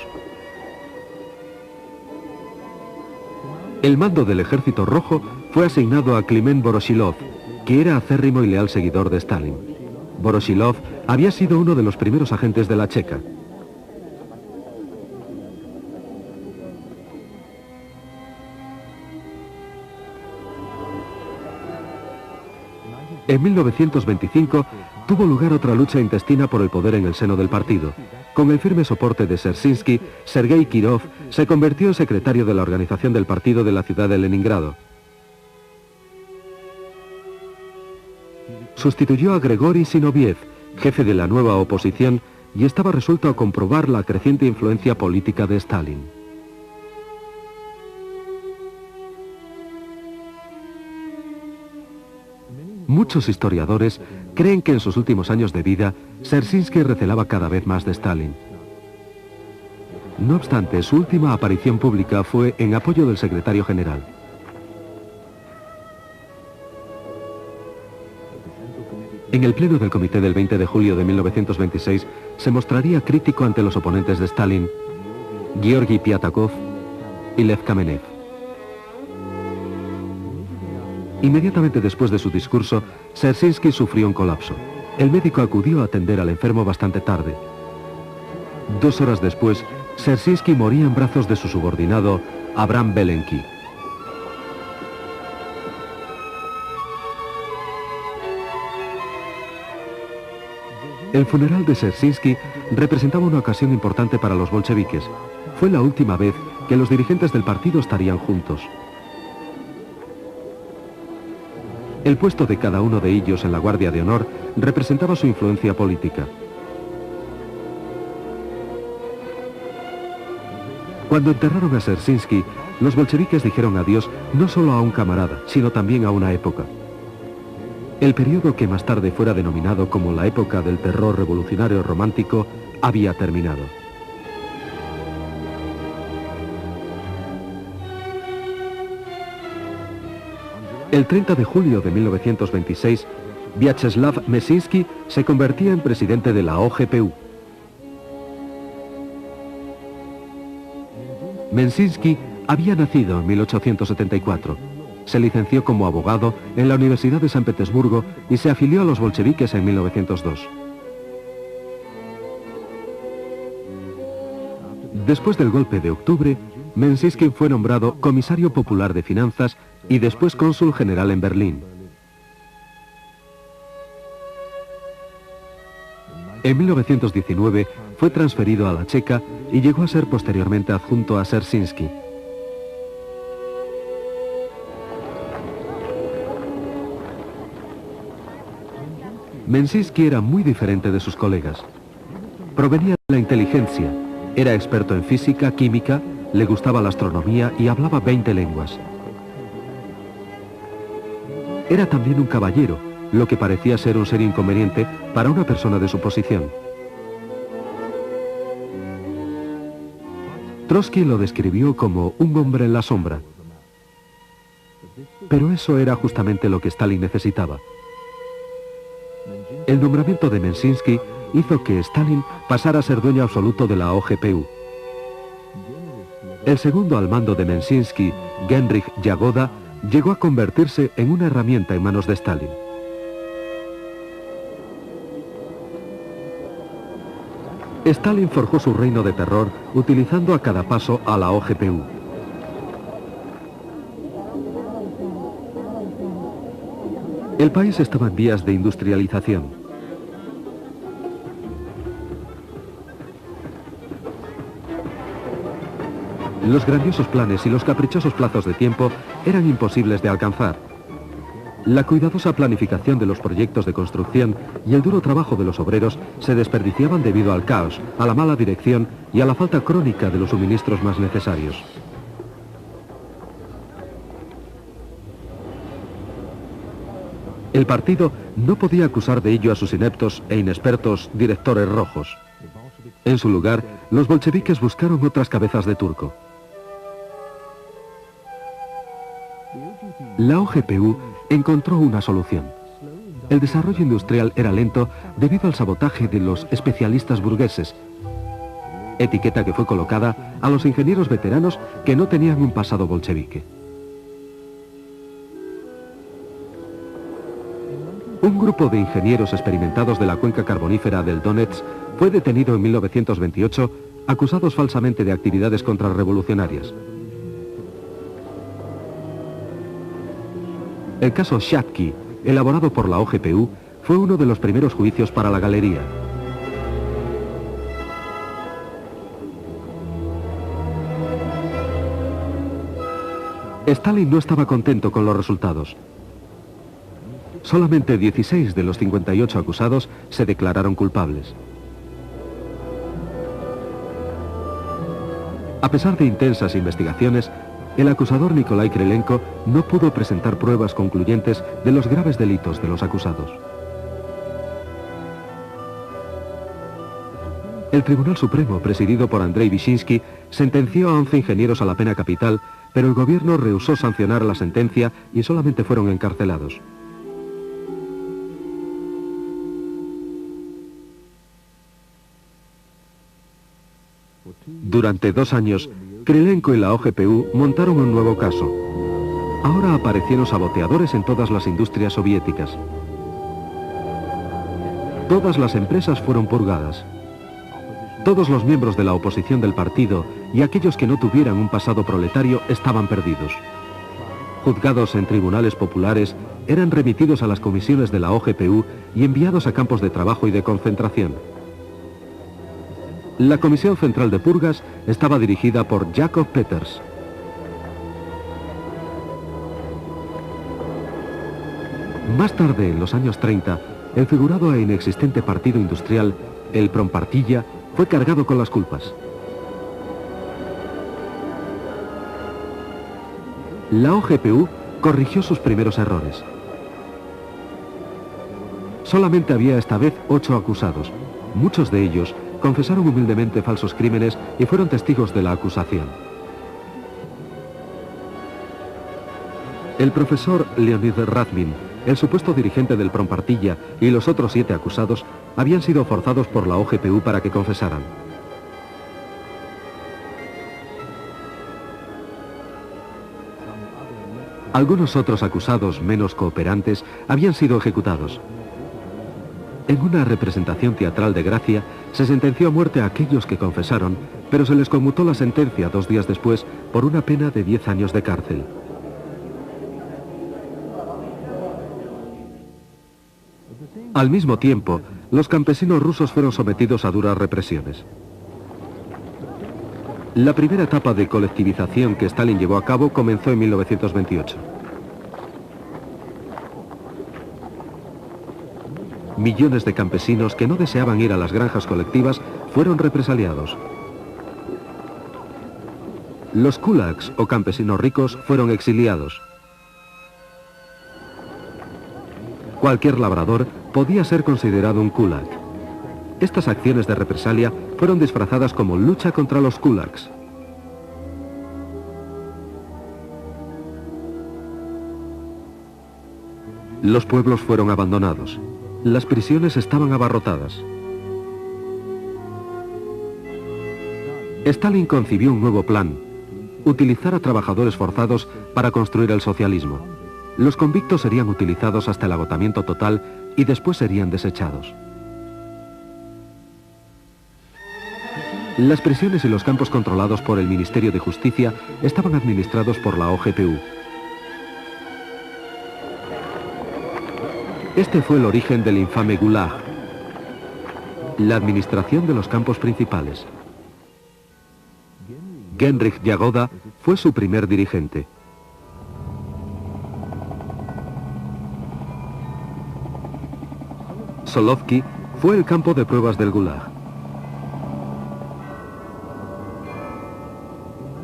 El mando del Ejército Rojo fue asignado a Kliment Voroshilov, que era acérrimo y leal seguidor de Stalin. Voroshilov había sido uno de los primeros agentes de la Checa. En 1925 tuvo lugar otra lucha intestina por el poder en el seno del partido. Con el firme soporte de Dzerzhinsky, Sergei Kirov se convirtió en secretario de la organización del partido de la ciudad de Leningrado. Sustituyó a Grigori Zinoviev, jefe de la nueva oposición, y estaba resuelto a comprobar la creciente influencia política de Stalin. Muchos historiadores creen que en sus últimos años de vida, Dzerzhinsky recelaba cada vez más de Stalin. No obstante, su última aparición pública fue en apoyo del secretario general. En el pleno del comité del 20 de julio de 1926 se mostraría crítico ante los oponentes de Stalin, Georgi Piatakov y Lev Kamenev. Inmediatamente después de su discurso, Dzerzhinsky sufrió un colapso. El médico acudió a atender al enfermo bastante tarde. 2 horas después, Dzerzhinsky moría en brazos de su subordinado, Abram Belenki. El funeral de Dzerzhinsky representaba una ocasión importante para los bolcheviques. Fue la última vez que los dirigentes del partido estarían juntos. El puesto de cada uno de ellos en la Guardia de Honor representaba su influencia política. Cuando enterraron a Dzerzhinsky, los bolcheviques dijeron adiós no solo a un camarada, sino también a una época. El periodo que más tarde fuera denominado como la época del terror revolucionario romántico había terminado. El 30 de julio de 1926, Vyacheslav Meszynski se convertía en presidente de la OGPU. Meszynski había nacido en 1874. Se licenció como abogado en la Universidad de San Petersburgo y se afilió a los bolcheviques en 1902. Después del golpe de octubre, Meszynski fue nombrado comisario popular de finanzas y después cónsul general en Berlín. En 1919 fue transferido a la Checa y llegó a ser posteriormente adjunto a Dzerzhinsky. Meszynski era muy diferente de sus colegas. Provenía de la inteligencia, era experto en física, química, le gustaba la astronomía y hablaba 20 lenguas. Era también un caballero, lo que parecía ser un serio inconveniente para una persona de su posición. Trotsky lo describió como un hombre en la sombra. Pero eso era justamente lo que Stalin necesitaba. El nombramiento de Meszynski hizo que Stalin pasara a ser dueño absoluto de la OGPU. El segundo al mando de Meszynski, Genrikh Yagoda, llegó a convertirse en una herramienta en manos de Stalin. Stalin forjó su reino de terror utilizando a cada paso a la OGPU. El país estaba en vías de industrialización. Los grandiosos planes y los caprichosos plazos de tiempo eran imposibles de alcanzar. La cuidadosa planificación de los proyectos de construcción y el duro trabajo de los obreros se desperdiciaban debido al caos, a la mala dirección y a la falta crónica de los suministros más necesarios. El partido no podía acusar de ello a sus ineptos e inexpertos directores rojos. En su lugar, los bolcheviques buscaron otras cabezas de turco. La OGPU encontró una solución. El desarrollo industrial era lento debido al sabotaje de los especialistas burgueses, etiqueta que fue colocada a los ingenieros veteranos que no tenían un pasado bolchevique. Un grupo de ingenieros experimentados de la cuenca carbonífera del Donetsk fue detenido en 1928, acusados falsamente de actividades contrarrevolucionarias. El caso Shatki, elaborado por la OGPU, fue uno de los primeros juicios para la galería. Stalin no estaba contento con los resultados. Solamente 16 de los 58 acusados se declararon culpables. A pesar de intensas investigaciones, el acusador Nikolai Krylenko no pudo presentar pruebas concluyentes de los graves delitos de los acusados. El Tribunal Supremo, presidido por Andrei Vyshinsky, sentenció a 11 ingenieros a la pena capital, pero el gobierno rehusó sancionar la sentencia y solamente fueron encarcelados. Durante 2 años, Krylenko y la OGPU montaron un nuevo caso. Ahora aparecieron saboteadores en todas las industrias soviéticas. Todas las empresas fueron purgadas. Todos los miembros de la oposición del partido y aquellos que no tuvieran un pasado proletario estaban perdidos. Juzgados en tribunales populares, eran remitidos a las comisiones de la OGPU y enviados a campos de trabajo y de concentración. La Comisión Central de Purgas estaba dirigida por Jakov Peters. Más tarde, en los años 30, el figurado e inexistente partido industrial, el Prompartilla, fue cargado con las culpas. La OGPU corrigió sus primeros errores. Solamente había esta vez 8 acusados. Muchos de ellos confesaron humildemente falsos crímenes y fueron testigos de la acusación. El profesor Leonid Radmin, el supuesto dirigente del Prompartilla, y los otros 7 acusados habían sido forzados por la OGPU para que confesaran. Algunos otros acusados menos cooperantes habían sido ejecutados. En una representación teatral de Gracia, se sentenció a muerte a aquellos que confesaron, pero se les conmutó la sentencia 2 días después por una pena de 10 años de cárcel. Al mismo tiempo, los campesinos rusos fueron sometidos a duras represiones. La primera etapa de colectivización que Stalin llevó a cabo comenzó en 1928. Millones de campesinos que no deseaban ir a las granjas colectivas fueron represaliados. Los kulaks, o campesinos ricos, fueron exiliados. Cualquier labrador podía ser considerado un kulak. Estas acciones de represalia fueron disfrazadas como lucha contra los kulaks. Los pueblos fueron abandonados. Las prisiones estaban abarrotadas. Stalin concibió un nuevo plan: utilizar a trabajadores forzados para construir el socialismo. Los convictos serían utilizados hasta el agotamiento total y después serían desechados. Las prisiones y los campos controlados por el Ministerio de Justicia estaban administrados por la OGPU. Este fue el origen del infame Gulag, la administración de los campos principales. Genrikh Yagoda fue su primer dirigente. Solovki fue el campo de pruebas del Gulag.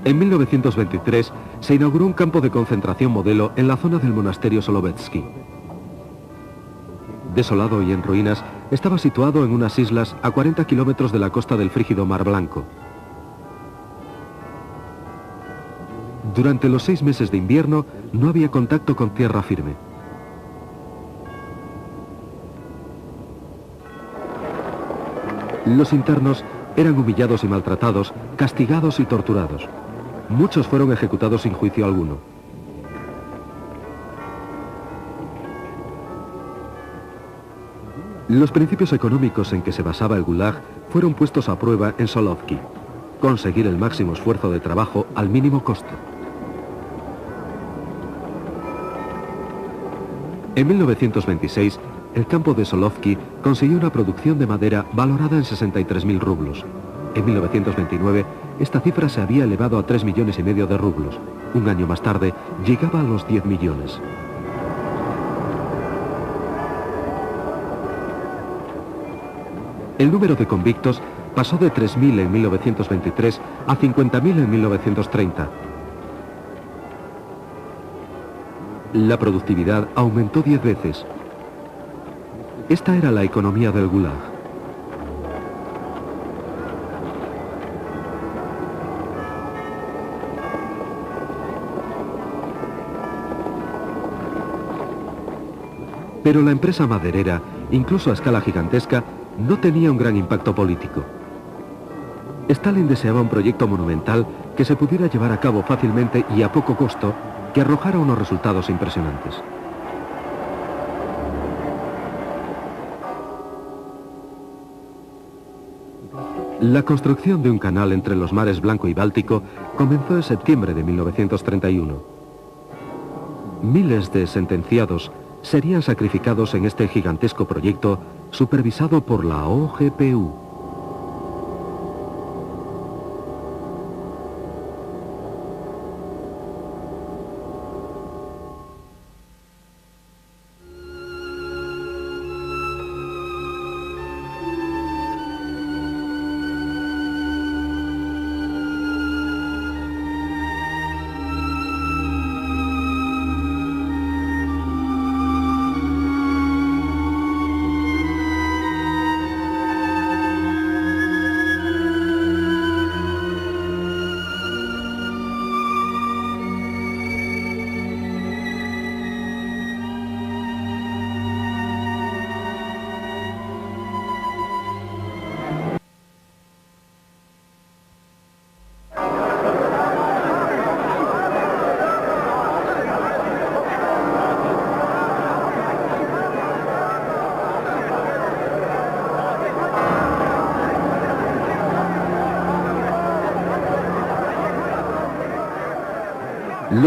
En 1923 se inauguró un campo de concentración modelo en la zona del monasterio Solovetsky. Desolado y en ruinas, estaba situado en unas islas a 40 kilómetros de la costa del frígido Mar Blanco. Durante los 6 meses de invierno no había contacto con tierra firme. Los internos eran humillados y maltratados, castigados y torturados. Muchos fueron ejecutados sin juicio alguno. Los principios económicos en que se basaba el Gulag fueron puestos a prueba en Solovki: conseguir el máximo esfuerzo de trabajo al mínimo costo. En 1926, el campo de Solovki consiguió una producción de madera valorada en 63.000 rublos. En 1929, esta cifra se había elevado a 3,5 millones de rublos. Un año más tarde, llegaba a los 10 millones. El número de convictos pasó de 3.000 en 1923 a 50.000 en 1930. La productividad aumentó 10 veces. Esta era la economía del Gulag. Pero la empresa maderera, incluso a escala gigantesca, no tenía un gran impacto político. Stalin deseaba un proyecto monumental que se pudiera llevar a cabo fácilmente y a poco costo, que arrojara unos resultados impresionantes. La construcción de un canal entre los mares Blanco y Báltico comenzó en septiembre de 1931. Miles de sentenciados serían sacrificados en este gigantesco proyecto supervisado por la OGPU.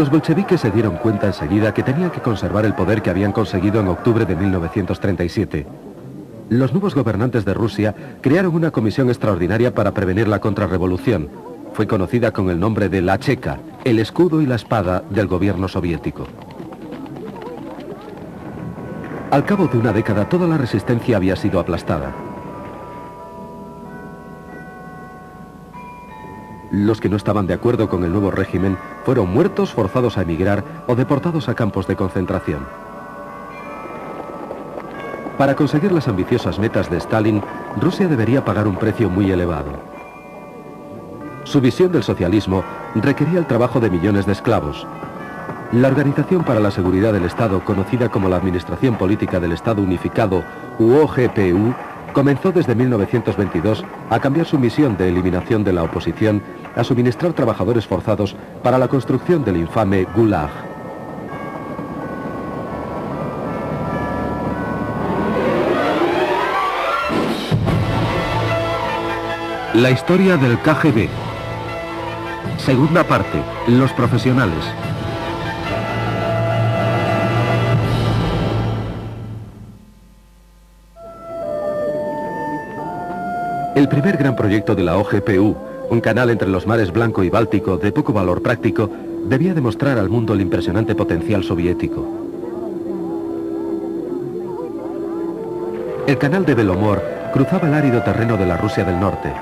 Los bolcheviques se dieron cuenta enseguida que tenían que conservar el poder que habían conseguido en octubre de 1937. Los nuevos gobernantes de Rusia crearon una comisión extraordinaria para prevenir la contrarrevolución. Fue conocida con el nombre de la Checa, el escudo y la espada del gobierno soviético. Al cabo de una década, toda la resistencia había sido aplastada. Los que no estaban de acuerdo con el nuevo régimen fueron muertos, forzados a emigrar o deportados a campos de concentración. Para conseguir las ambiciosas metas de Stalin, Rusia debería pagar un precio muy elevado. Su visión del socialismo requería el trabajo de millones de esclavos. La Organización para la Seguridad del Estado, conocida como la Administración Política del Estado Unificado, OGPU, comenzó desde 1922 a cambiar su misión de eliminación de la oposición a suministrar trabajadores forzados para la construcción del infame Gulag. La historia del KGB. Segunda parte, los profesionales. El primer gran proyecto de la OGPU, un canal entre los mares Blanco y Báltico de poco valor práctico, debía demostrar al mundo el impresionante potencial soviético. El canal de Belomor cruzaba el árido terreno de la Rusia del Norte.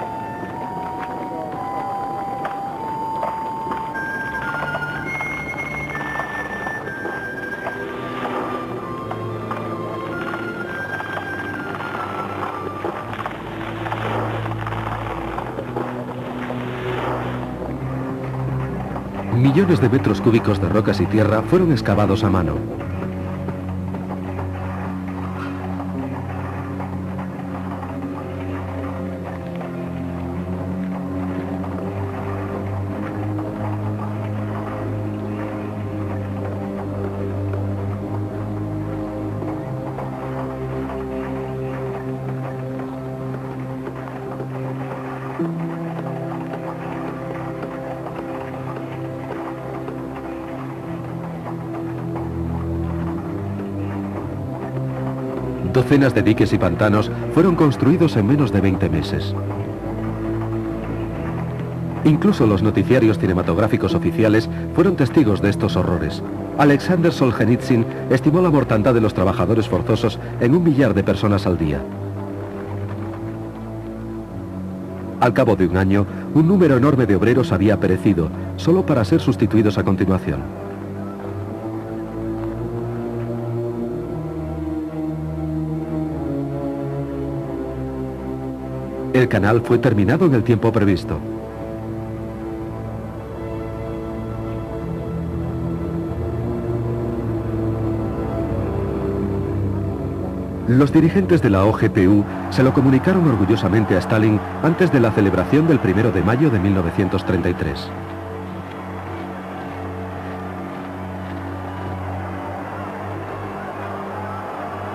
Millones de metros cúbicos de rocas y tierra fueron excavados a mano. Docenas de diques y pantanos fueron construidos en menos de 20 meses. Incluso los noticiarios cinematográficos oficiales fueron testigos de estos horrores. Alexander Solzhenitsyn estimó la mortandad de los trabajadores forzosos en 1 millar de personas al día. Al cabo de un año, un número enorme de obreros había perecido, solo para ser sustituidos a continuación. El canal fue terminado en el tiempo previsto. Los dirigentes de la OGPU se lo comunicaron orgullosamente a Stalin antes de la celebración del 1 de mayo de 1933.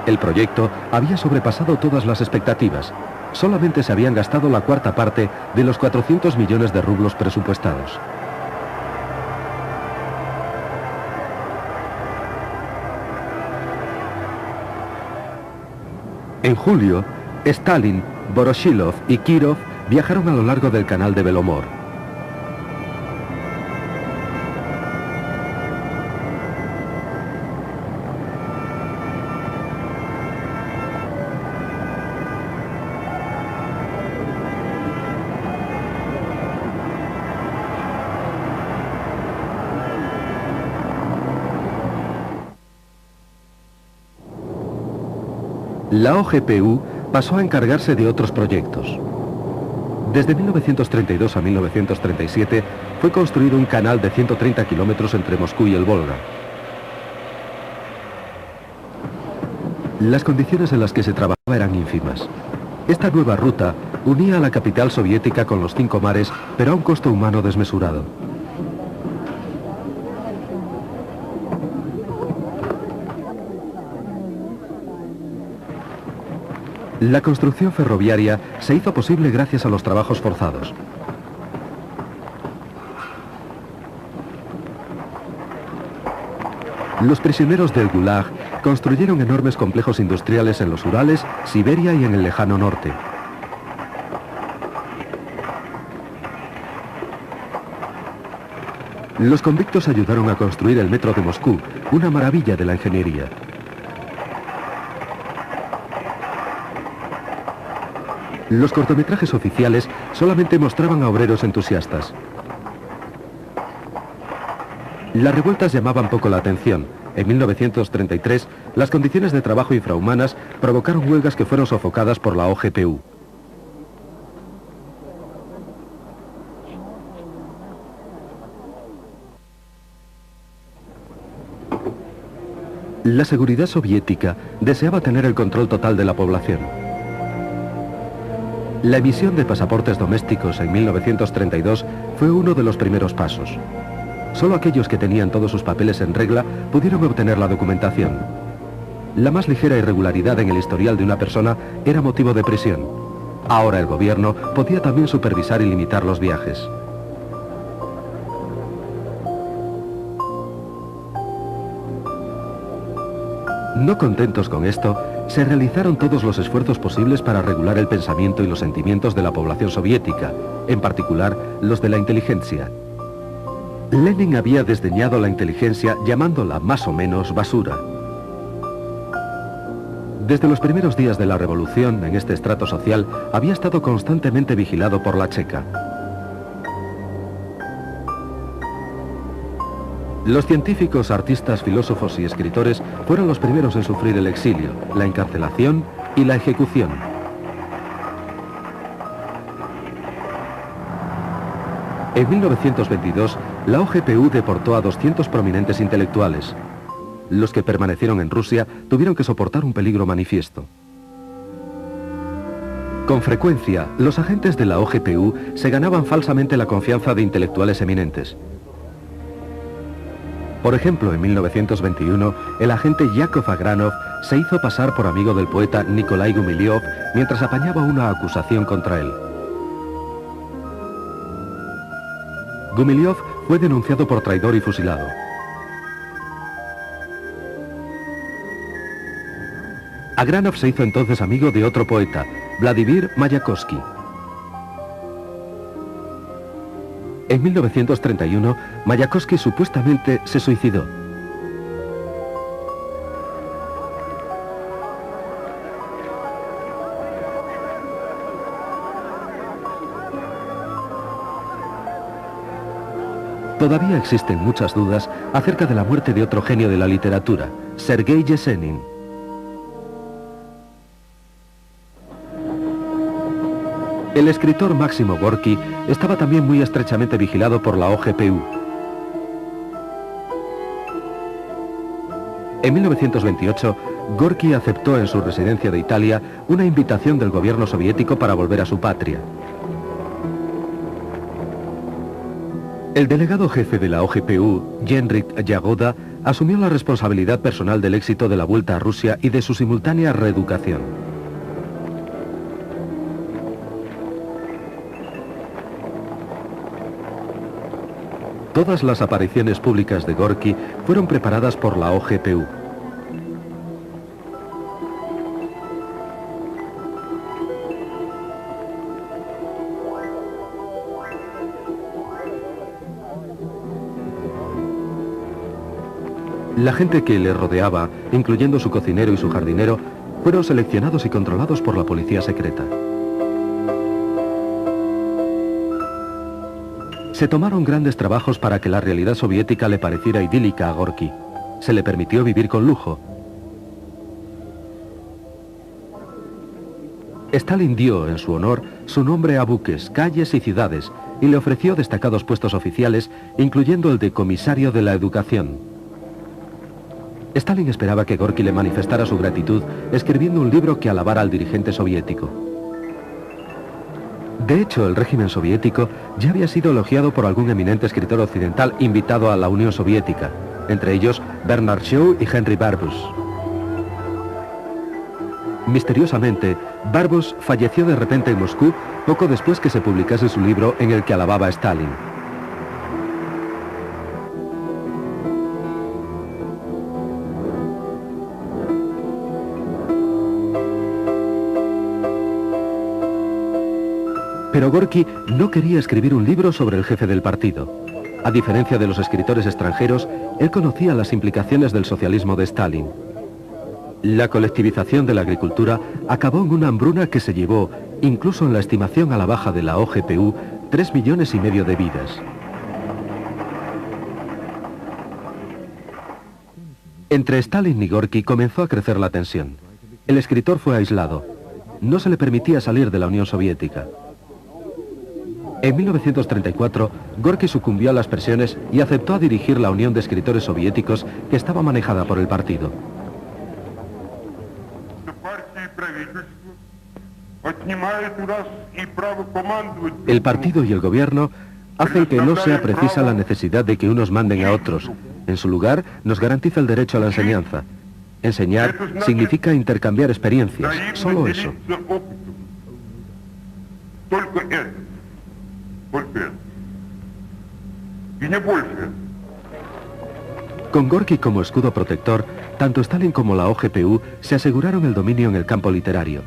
El proyecto había sobrepasado todas las expectativas. Solamente se habían gastado la cuarta parte de los 400 millones de rublos presupuestados. En julio, Stalin, Voroshilov y Kirov viajaron a lo largo del canal de Belomor. La OGPU pasó a encargarse de otros proyectos. Desde 1932 a 1937 fue construido un canal de 130 kilómetros entre Moscú y el Volga. Las condiciones en las que se trabajaba eran ínfimas. Esta nueva ruta unía a la capital soviética con los 5 mares, pero a un costo humano desmesurado. La construcción ferroviaria se hizo posible gracias a los trabajos forzados. Los prisioneros del Gulag construyeron enormes complejos industriales en los Urales, Siberia y en el lejano norte. Los convictos ayudaron a construir el metro de Moscú, una maravilla de la ingeniería. Los cortometrajes oficiales solamente mostraban a obreros entusiastas. Las revueltas llamaban poco la atención. En 1933, las condiciones de trabajo infrahumanas provocaron huelgas que fueron sofocadas por la OGPU. La seguridad soviética deseaba tener el control total de la población. La emisión de pasaportes domésticos en 1932 fue uno de los primeros pasos. Solo aquellos que tenían todos sus papeles en regla pudieron obtener la documentación. La más ligera irregularidad en el historial de una persona era motivo de prisión. Ahora el gobierno podía también supervisar y limitar los viajes. No contentos con esto, se realizaron todos los esfuerzos posibles para regular el pensamiento y los sentimientos de la población soviética, en particular los de la inteligencia. Lenin había desdeñado la inteligencia llamándola más o menos basura. Desde los primeros días de la revolución en este estrato social había estado constantemente vigilado por la Checa. Los científicos, artistas, filósofos y escritores fueron los primeros en sufrir el exilio, la encarcelación y la ejecución. En 1922, la OGPU deportó a 200 prominentes intelectuales. Los que permanecieron en Rusia tuvieron que soportar un peligro manifiesto. Con frecuencia, los agentes de la OGPU se ganaban falsamente la confianza de intelectuales eminentes. Por ejemplo, en 1921, el agente Yakov Agranov se hizo pasar por amigo del poeta Nikolai Gumilyov mientras apañaba una acusación contra él. Gumilyov fue denunciado por traidor y fusilado. Agranov se hizo entonces amigo de otro poeta, Vladimir Mayakovsky. En 1931, Mayakovsky supuestamente se suicidó. Todavía existen muchas dudas acerca de la muerte de otro genio de la literatura, Sergei Yesenin. El escritor Máximo Gorki estaba también muy estrechamente vigilado por la OGPU. En 1928, Gorki aceptó en su residencia de Italia una invitación del gobierno soviético para volver a su patria. El delegado jefe de la OGPU, Henryk Jagoda, asumió la responsabilidad personal del éxito de la vuelta a Rusia y de su simultánea reeducación. Todas las apariciones públicas de Gorki fueron preparadas por la OGPU. La gente que le rodeaba, incluyendo su cocinero y su jardinero, fueron seleccionados y controlados por la policía secreta. Se tomaron grandes trabajos para que la realidad soviética le pareciera idílica a Gorki. Se le permitió vivir con lujo. Stalin dio, en su honor, su nombre a buques, calles y ciudades, y le ofreció destacados puestos oficiales, incluyendo el de comisario de la educación. Stalin esperaba que Gorki le manifestara su gratitud escribiendo un libro que alabara al dirigente soviético. De hecho, el régimen soviético ya había sido elogiado por algún eminente escritor occidental invitado a la Unión Soviética, entre ellos Bernard Shaw y Henry Barbus. Misteriosamente, Barbus falleció de repente en Moscú poco después que se publicase su libro en el que alababa a Stalin. Pero Gorki no quería escribir un libro sobre el jefe del partido. A diferencia de los escritores extranjeros, él conocía las implicaciones del socialismo de Stalin. La colectivización de la agricultura acabó en una hambruna que se llevó, incluso en la estimación a la baja de la OGPU, 3,5 millones de vidas. Entre Stalin y Gorki comenzó a crecer la tensión. El escritor fue aislado. No se le permitía salir de la Unión Soviética. En 1934, Gorki sucumbió a las presiones y aceptó a dirigir la Unión de Escritores Soviéticos que estaba manejada por el partido. El partido y el gobierno hacen que no sea precisa la necesidad de que unos manden a otros. En su lugar, nos garantiza el derecho a la enseñanza. Enseñar significa intercambiar experiencias, solo eso. Con Gorki como escudo protector, tanto Stalin como la OGPU se aseguraron el dominio en el campo literario.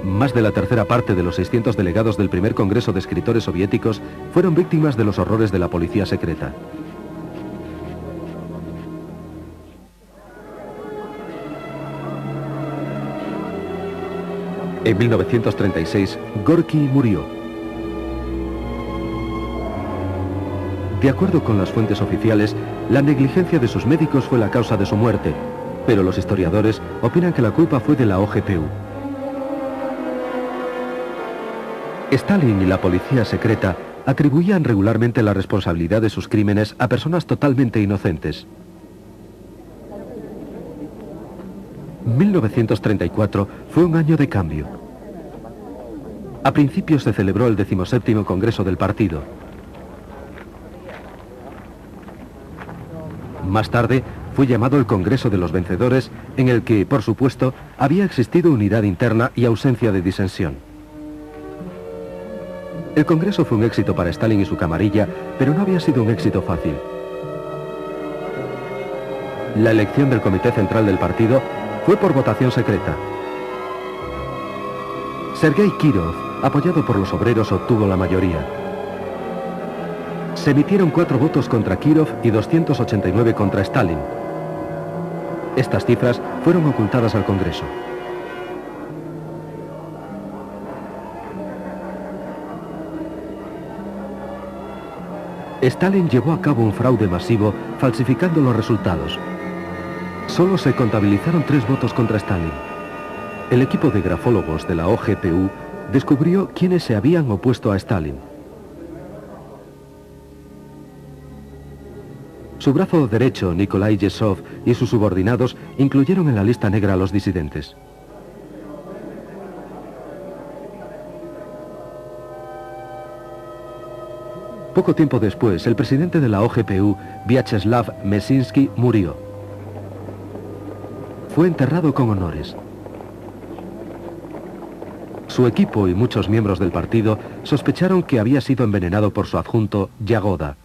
Más de la tercera parte de los 600 delegados del primer Congreso de Escritores Soviéticos fueron víctimas de los horrores de la policía secreta. En 1936, Gorki murió. De acuerdo con las fuentes oficiales, la negligencia de sus médicos fue la causa de su muerte, pero los historiadores opinan que la culpa fue de la OGPU. Stalin y la policía secreta atribuían regularmente la responsabilidad de sus crímenes a personas totalmente inocentes. 1934 fue un año de cambio. A principios se celebró el 17º Congreso del partido. Más tarde fue llamado el Congreso de los Vencedores, en el que, por supuesto, había existido unidad interna y ausencia de disensión. El Congreso fue un éxito para Stalin y su camarilla, pero no había sido un éxito fácil. La elección del Comité Central del partido fue por votación secreta. Sergei Kirov, apoyado por los obreros, obtuvo la mayoría. Se emitieron 4 votos contra Kirov y 289 contra Stalin. Estas cifras fueron ocultadas al Congreso. Stalin llevó a cabo un fraude masivo falsificando los resultados. Solo se contabilizaron 3 votos contra Stalin. El equipo de grafólogos de la OGPU descubrió quiénes se habían opuesto a Stalin. Su brazo derecho, Nikolai Yezhov, y sus subordinados incluyeron en la lista negra a los disidentes. Poco tiempo después, el presidente de la OGPU, Vyacheslav Mesinsky, murió. Fue enterrado con honores. Su equipo y muchos miembros del partido sospecharon que había sido envenenado por su adjunto, Yagoda.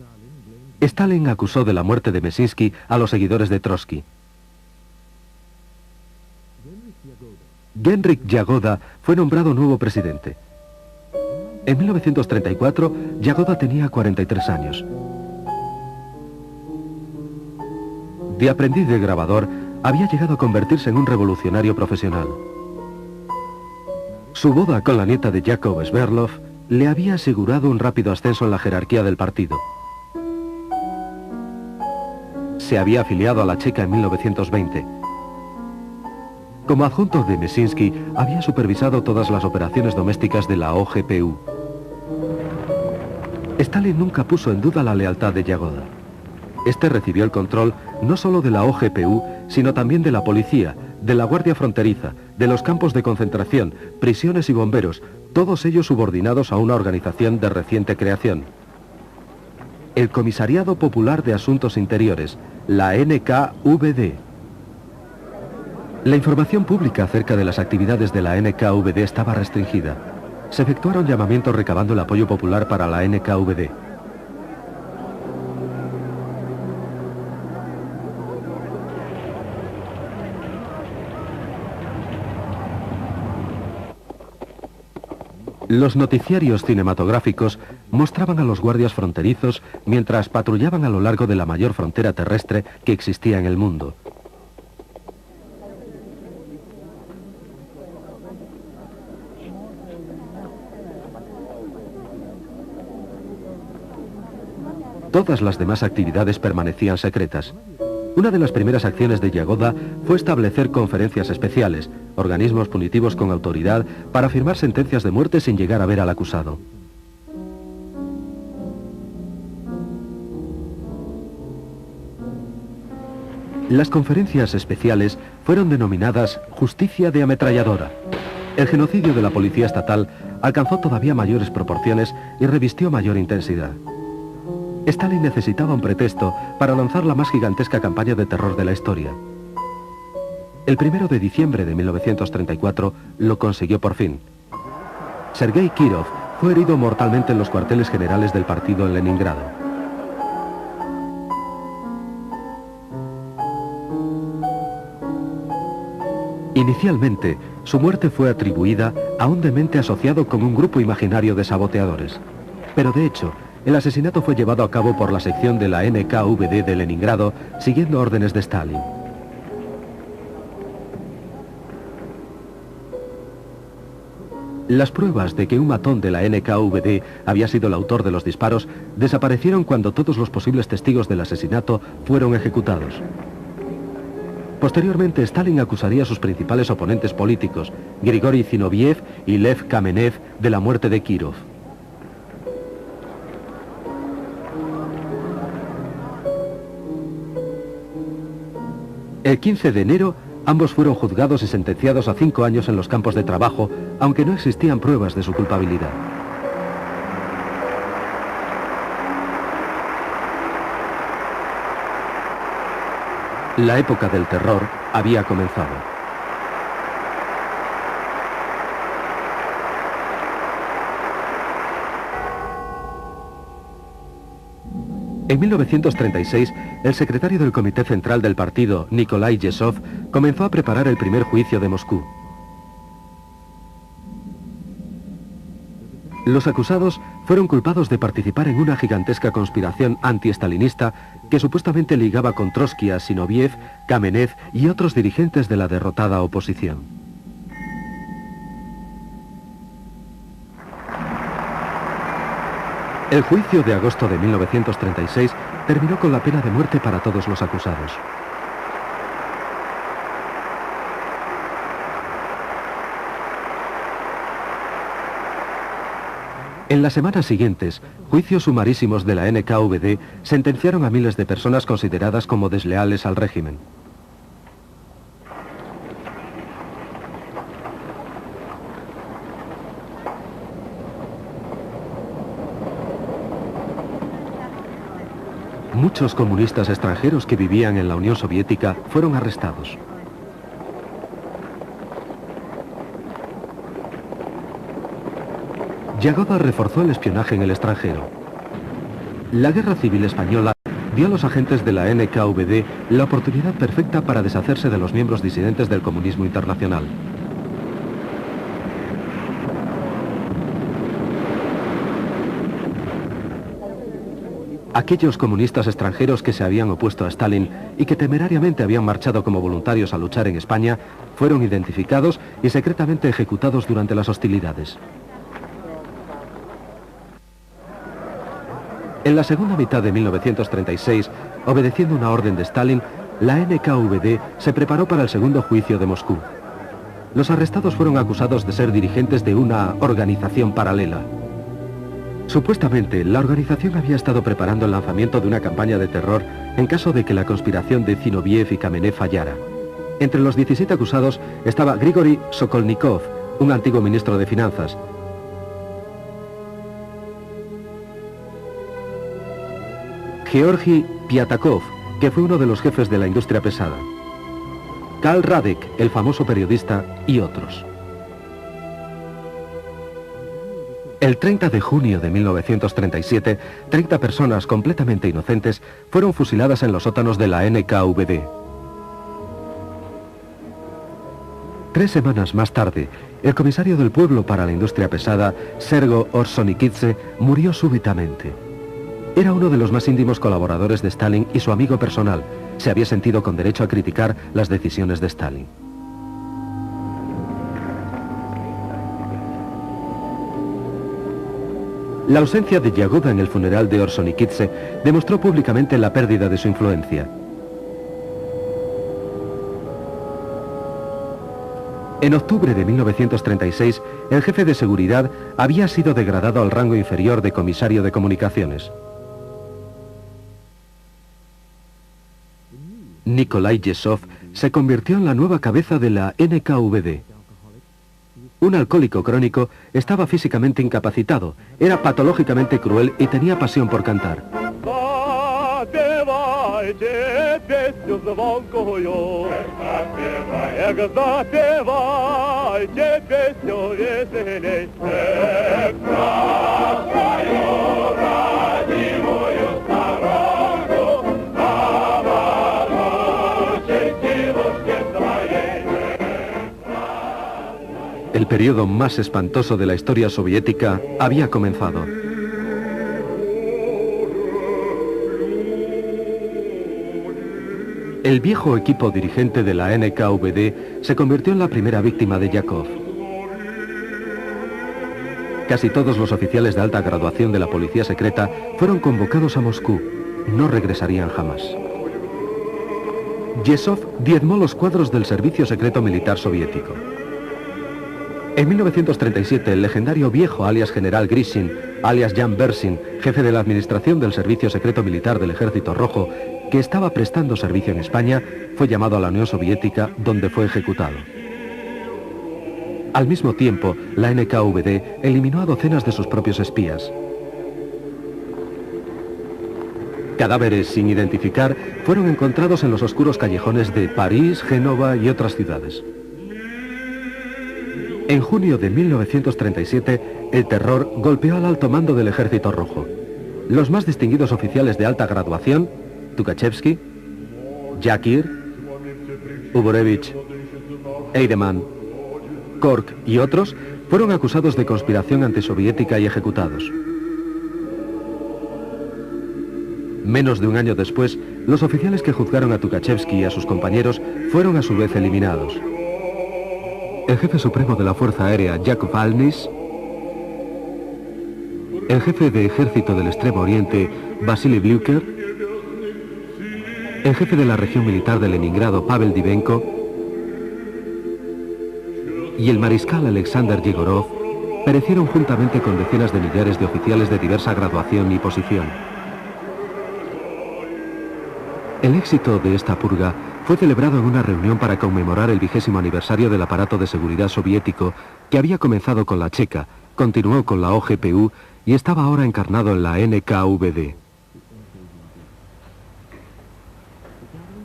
Stalin acusó de la muerte de Mesinsky a los seguidores de Trotsky. Genrikh Yagoda fue nombrado nuevo presidente. En 1934, Yagoda tenía 43 años. De aprendiz de grabador, había llegado a convertirse en un revolucionario profesional. Su boda con la nieta de Yakov Sverdlov le había asegurado un rápido ascenso en la jerarquía del partido. Se había afiliado a la Checa en 1920. Como adjunto de Mesinsky, había supervisado todas las operaciones domésticas de la OGPU. Stalin nunca puso en duda la lealtad de Yagoda. Este recibió el control no solo de la OGPU, sino también de la policía, de la Guardia Fronteriza, de los campos de concentración, prisiones y bomberos, todos ellos subordinados a una organización de reciente creación. El Comisariado Popular de Asuntos Interiores, la NKVD. La información pública acerca de las actividades de la NKVD estaba restringida. Se efectuaron llamamientos recabando el apoyo popular para la NKVD. Los noticiarios cinematográficos mostraban a los guardias fronterizos mientras patrullaban a lo largo de la mayor frontera terrestre que existía en el mundo. Todas las demás actividades permanecían secretas. Una de las primeras acciones de Yagoda fue establecer conferencias especiales, organismos punitivos con autoridad para firmar sentencias de muerte sin llegar a ver al acusado. Las conferencias especiales fueron denominadas justicia de ametralladora. El genocidio de la policía estatal alcanzó todavía mayores proporciones y revistió mayor intensidad. Stalin necesitaba un pretexto para lanzar la más gigantesca campaña de terror de la historia. El 1 de diciembre de 1934 lo consiguió por fin. Sergei Kirov fue herido mortalmente en los cuarteles generales del partido en Leningrado. Inicialmente, su muerte fue atribuida a un demente asociado con un grupo imaginario de saboteadores. Pero de hecho, el asesinato fue llevado a cabo por la sección de la NKVD de Leningrado, siguiendo órdenes de Stalin. Las pruebas de que un matón de la NKVD había sido el autor de los disparos desaparecieron cuando todos los posibles testigos del asesinato fueron ejecutados. Posteriormente, Stalin acusaría a sus principales oponentes políticos, Grigori Zinoviev y Lev Kamenev, de la muerte de Kirov. El 15 de enero, ambos fueron juzgados y sentenciados a 5 años en los campos de trabajo, aunque no existían pruebas de su culpabilidad. La época del terror había comenzado. En 1936, el secretario del Comité Central del partido, Nikolai Yezhov, comenzó a preparar el primer juicio de Moscú. Los acusados fueron culpados de participar en una gigantesca conspiración anti-estalinista que supuestamente ligaba con Trotsky a Zinoviev, Kamenev y otros dirigentes de la derrotada oposición. El juicio de agosto de 1936 terminó con la pena de muerte para todos los acusados. En las semanas siguientes, juicios sumarísimos de la NKVD sentenciaron a miles de personas consideradas como desleales al régimen. Muchos comunistas extranjeros que vivían en la Unión Soviética fueron arrestados. Yagoda reforzó el espionaje en el extranjero. La Guerra Civil Española dio a los agentes de la NKVD la oportunidad perfecta para deshacerse de los miembros disidentes del comunismo internacional. Aquellos comunistas extranjeros que se habían opuesto a Stalin y que temerariamente habían marchado como voluntarios a luchar en España fueron identificados y secretamente ejecutados durante las hostilidades. En la segunda mitad de 1936, obedeciendo una orden de Stalin, la NKVD se preparó para el segundo juicio de Moscú. Los arrestados fueron acusados de ser dirigentes de una organización paralela. Supuestamente, la organización había estado preparando el lanzamiento de una campaña de terror en caso de que la conspiración de Zinoviev y Kamenev fallara. Entre los 17 acusados estaba Grigori Sokolnikov, un antiguo ministro de Finanzas. Georgi Piatakov, que fue uno de los jefes de la industria pesada. Karl Radek, el famoso periodista, y otros. El 30 de junio de 1937, 30 personas completamente inocentes fueron fusiladas en los sótanos de la NKVD. 3 semanas más tarde, el comisario del pueblo para la industria pesada, Sergo Orsonikidze, murió súbitamente. Era uno de los más íntimos colaboradores de Stalin y su amigo personal. Se había sentido con derecho a criticar las decisiones de Stalin. La ausencia de Yagoda en el funeral de Orsonikidze demostró públicamente la pérdida de su influencia. En octubre de 1936, el jefe de seguridad había sido degradado al rango inferior de comisario de comunicaciones. Nikolai Yesov se convirtió en la nueva cabeza de la NKVD. Un alcohólico crónico, estaba físicamente incapacitado, era patológicamente cruel y tenía pasión por cantar. El periodo más espantoso de la historia soviética había comenzado. El viejo equipo dirigente de la NKVD se convirtió en la primera víctima de Yakov. Casi todos los oficiales de alta graduación de la policía secreta fueron convocados a Moscú. No regresarían jamás. Yesov diezmó los cuadros del servicio secreto militar soviético. En 1937, el legendario viejo alias general Grishin, alias Jan Bersin, jefe de la administración del Servicio Secreto Militar del Ejército Rojo, que estaba prestando servicio en España, fue llamado a la Unión Soviética, donde fue ejecutado. Al mismo tiempo, la NKVD eliminó a docenas de sus propios espías. Cadáveres sin identificar fueron encontrados en los oscuros callejones de París, Génova y otras ciudades. En junio de 1937, el terror golpeó al alto mando del Ejército Rojo. Los más distinguidos oficiales de alta graduación, Tukhachevsky, Yakir, Uborevich, Eidemann, Kork y otros, fueron acusados de conspiración antisoviética y ejecutados. Menos de un año después, los oficiales que juzgaron a Tukhachevsky y a sus compañeros fueron a su vez eliminados. El jefe supremo de la Fuerza Aérea, Yakov Alnis, el jefe de ejército del Extremo Oriente, Vasily Blyuker, el jefe de la región militar de Leningrado, Pavel Divenko, y el mariscal Alexander Yegorov perecieron juntamente con decenas de millares de oficiales de diversa graduación y posición. El éxito de esta purga fue celebrado en una reunión para conmemorar el 20º aniversario del aparato de seguridad soviético, que había comenzado con la Checa, continuó con la OGPU y estaba ahora encarnado en la NKVD.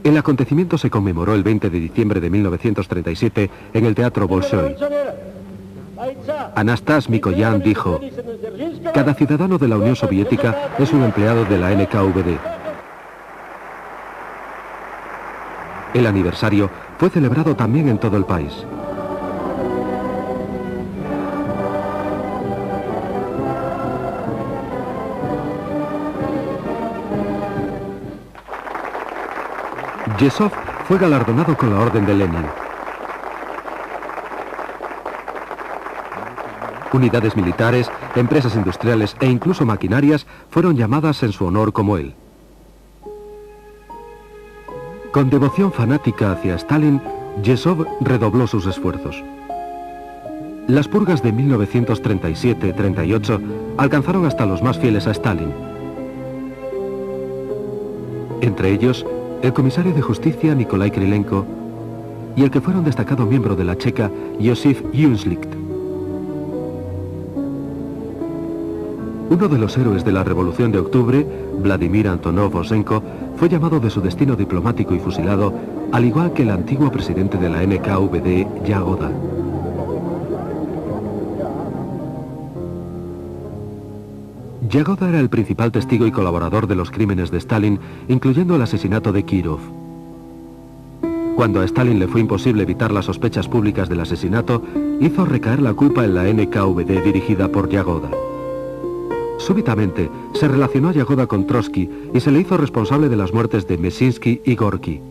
El acontecimiento se conmemoró el 20 de diciembre de 1937 en el Teatro Bolshoi. Anastas Mikoyan dijo: "Cada ciudadano de la Unión Soviética es un empleado de la NKVD". El aniversario fue celebrado también en todo el país. Yezhov fue galardonado con la Orden de Lenin. Unidades militares, empresas industriales e incluso maquinarias fueron llamadas en su honor como él. Con devoción fanática hacia Stalin, Yezhov redobló sus esfuerzos. Las purgas de 1937-38 alcanzaron hasta los más fieles a Stalin. Entre ellos, el comisario de justicia Nikolai Krylenko y el que fuera un destacado miembro de la Checa, Josif Yunslicht. Uno de los héroes de la Revolución de Octubre, Vladimir Antonov Osenko, fue llamado de su destino diplomático y fusilado, al igual que el antiguo presidente de la NKVD, Yagoda. Yagoda era el principal testigo y colaborador de los crímenes de Stalin, incluyendo el asesinato de Kirov. Cuando a Stalin le fue imposible evitar las sospechas públicas del asesinato, hizo recaer la culpa en la NKVD dirigida por Yagoda. Súbitamente, se relacionó a Yagoda con Trotsky y se le hizo responsable de las muertes de Mesinsky y Gorky.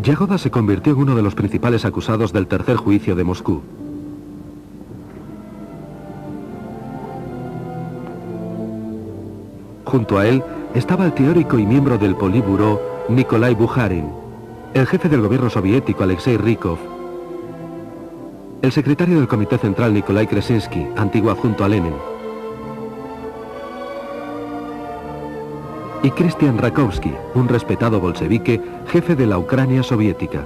Yagoda se convirtió en uno de los principales acusados del tercer juicio de Moscú. Junto a él estaba el teórico y miembro del Politburó Nikolai Bukharin, el jefe del gobierno soviético Alexei Rykov, el secretario del Comité Central Nikolai Kresinsky, antiguo adjunto a Lenin, y Christian Rakovsky, un respetado bolchevique, jefe de la Ucrania soviética.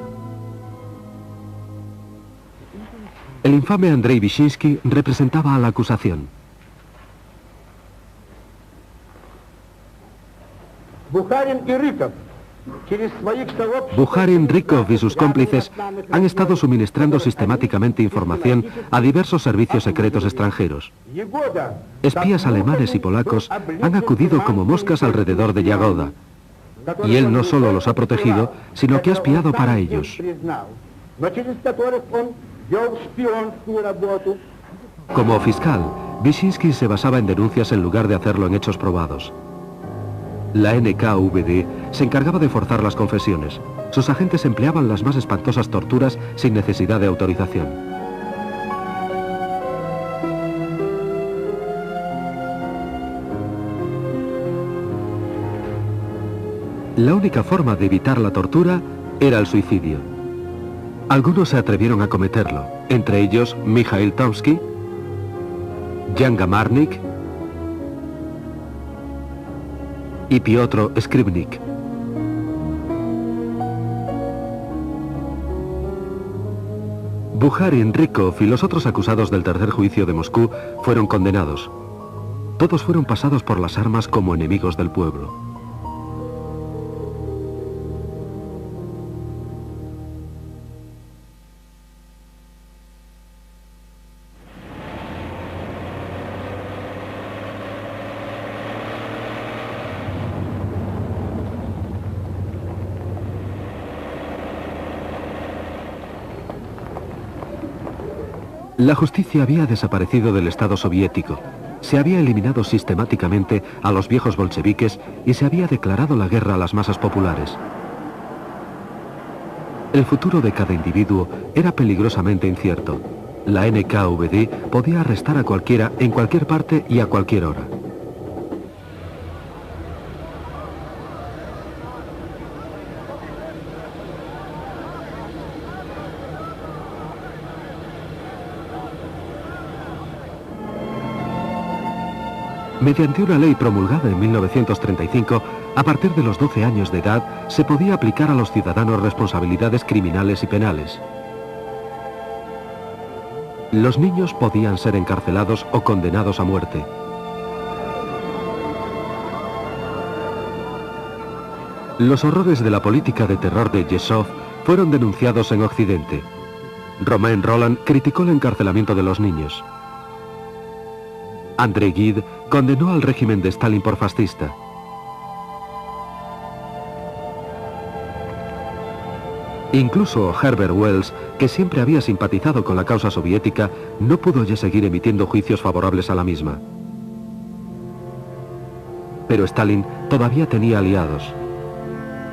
El infame Andrei Vyshinsky representaba a la acusación. Bukharin, Rykov y sus cómplices han estado suministrando sistemáticamente información a diversos servicios secretos extranjeros. Espías alemanes y polacos han acudido como moscas alrededor de Yagoda, y él no solo los ha protegido, sino que ha espiado para ellos. Como fiscal, Vyshinsky se basaba en denuncias en lugar de hacerlo en hechos probados. La NKVD se encargaba de forzar las confesiones. Sus agentes empleaban las más espantosas torturas sin necesidad de autorización. La única forma de evitar la tortura era el suicidio. Algunos se atrevieron a cometerlo, entre ellos Mikhail Tomsky, Jan Gamarnik y Piotr Skripnik. Bukharin, Rykov y los otros acusados del tercer juicio de Moscú fueron condenados. Todos fueron pasados por las armas como enemigos del pueblo. La justicia había desaparecido del Estado soviético, se había eliminado sistemáticamente a los viejos bolcheviques y se había declarado la guerra a las masas populares. El futuro de cada individuo era peligrosamente incierto. La NKVD podía arrestar a cualquiera en cualquier parte y a cualquier hora. Mediante una ley promulgada en 1935, a partir de los 12 años de edad, se podía aplicar a los ciudadanos responsabilidades criminales y penales. Los niños podían ser encarcelados o condenados a muerte. Los horrores de la política de terror de Yezhov fueron denunciados en Occidente. Romain Rolland criticó el encarcelamiento de los niños. André Gide condenó al régimen de Stalin por fascista. Incluso Herbert Wells, que siempre había simpatizado con la causa soviética, no pudo ya seguir emitiendo juicios favorables a la misma. Pero Stalin todavía tenía aliados.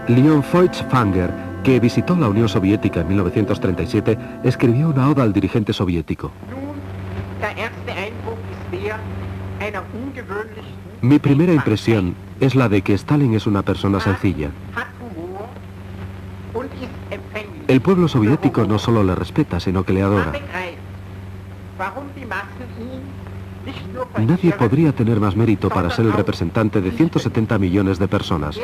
Leon Feuchtwanger, que visitó la Unión Soviética en 1937, escribió una oda al dirigente soviético. Mi primera impresión es la de que Stalin es una persona sencilla. El pueblo soviético no solo le respeta, sino que le adora. Nadie podría tener más mérito para ser el representante de 170 millones de personas.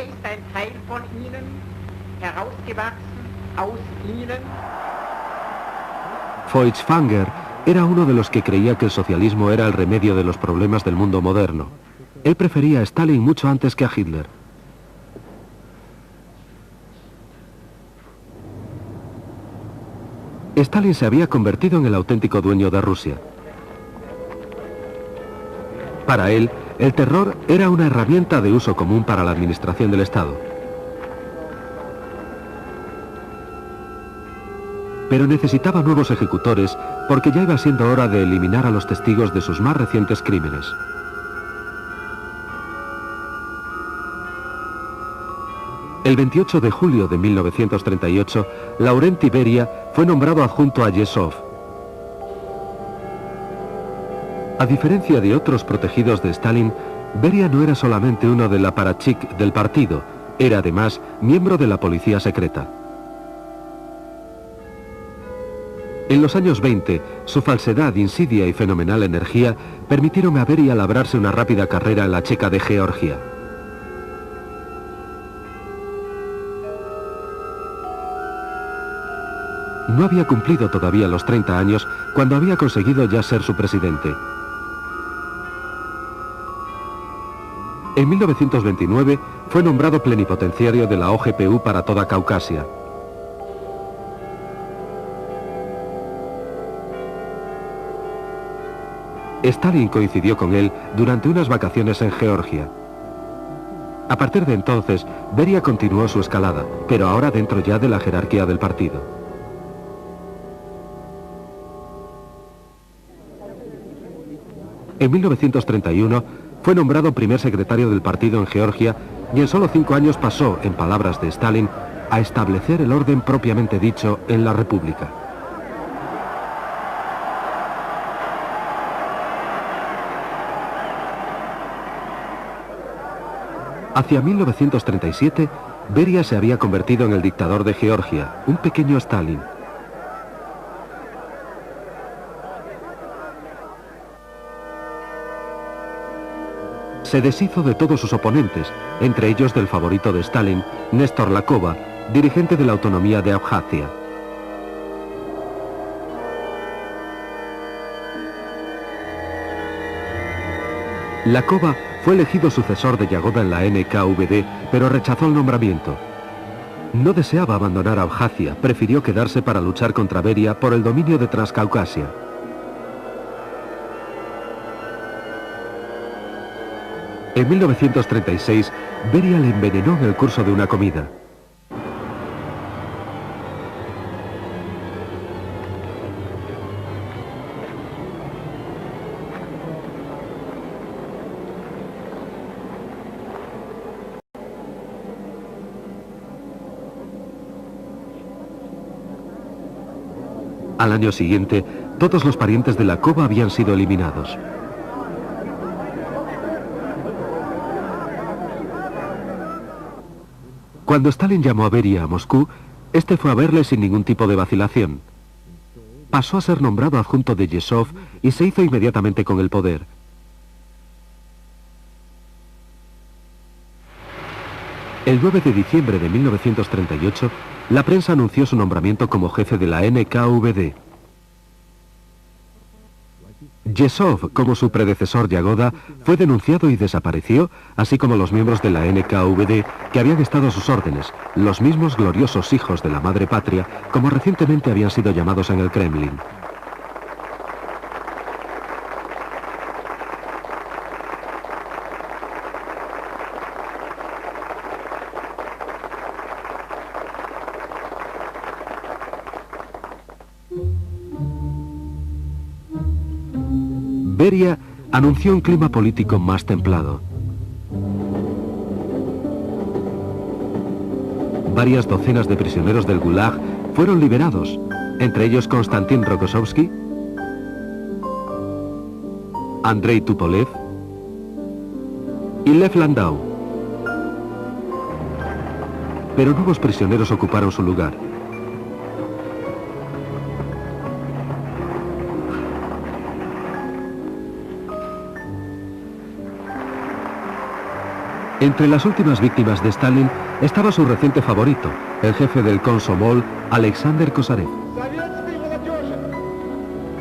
Feuchtwanger era uno de los que creía que el socialismo era el remedio de los problemas del mundo moderno. Él prefería a Stalin mucho antes que a Hitler. Stalin se había convertido en el auténtico dueño de Rusia. Para él, el terror era una herramienta de uso común para la administración del Estado. Pero necesitaba nuevos ejecutores porque ya iba siendo hora de eliminar a los testigos de sus más recientes crímenes. El 28 de julio de 1938, Laurenti Beria fue nombrado adjunto a Yezhov. A diferencia de otros protegidos de Stalin, Beria no era solamente uno del apparatchik del partido, era además miembro de la policía secreta. En los años 20, su falsedad, insidia y fenomenal energía permitieron a Beria labrarse una rápida carrera en la Checa de Georgia. No había cumplido todavía los 30 años cuando había conseguido ya ser su presidente. En 1929 fue nombrado plenipotenciario de la OGPU para toda Caucasia. Stalin coincidió con él durante unas vacaciones en Georgia. A partir de entonces, Beria continuó su escalada, pero ahora dentro ya de la jerarquía del partido. En 1931 fue nombrado primer secretario del partido en Georgia y en solo 5 años pasó, en palabras de Stalin, a establecer el orden propiamente dicho en la República. Hacia 1937, Beria se había convertido en el dictador de Georgia, un pequeño Stalin. Se deshizo de todos sus oponentes, entre ellos del favorito de Stalin, Néstor Lakova, dirigente de la autonomía de Abjasia. Lakova fue elegido sucesor de Yagoda en la NKVD, pero rechazó el nombramiento. No deseaba abandonar Abjasia, prefirió quedarse para luchar contra Beria por el dominio de Transcaucasia. En 1936, Beria le envenenó en el curso de una comida. Al año siguiente, todos los parientes de Lakova habían sido eliminados. Cuando Stalin llamó a Beria a Moscú, este fue a verle sin ningún tipo de vacilación. Pasó a ser nombrado adjunto de Yezhov y se hizo inmediatamente con el poder. El 9 de diciembre de 1938, la prensa anunció su nombramiento como jefe de la NKVD. Yesov, como su predecesor Yagoda, fue denunciado y desapareció, así como los miembros de la NKVD que habían estado a sus órdenes, los mismos gloriosos hijos de la madre patria, como recientemente habían sido llamados en el Kremlin. Beria anunció un clima político más templado. Varias docenas de prisioneros del Gulag fueron liberados, entre ellos Konstantin Rokossovsky, Andrei Tupolev y Lev Landau. Pero nuevos prisioneros ocuparon su lugar. Entre las últimas víctimas de Stalin estaba su reciente favorito, el jefe del Komsomol, Alexander Kosarev.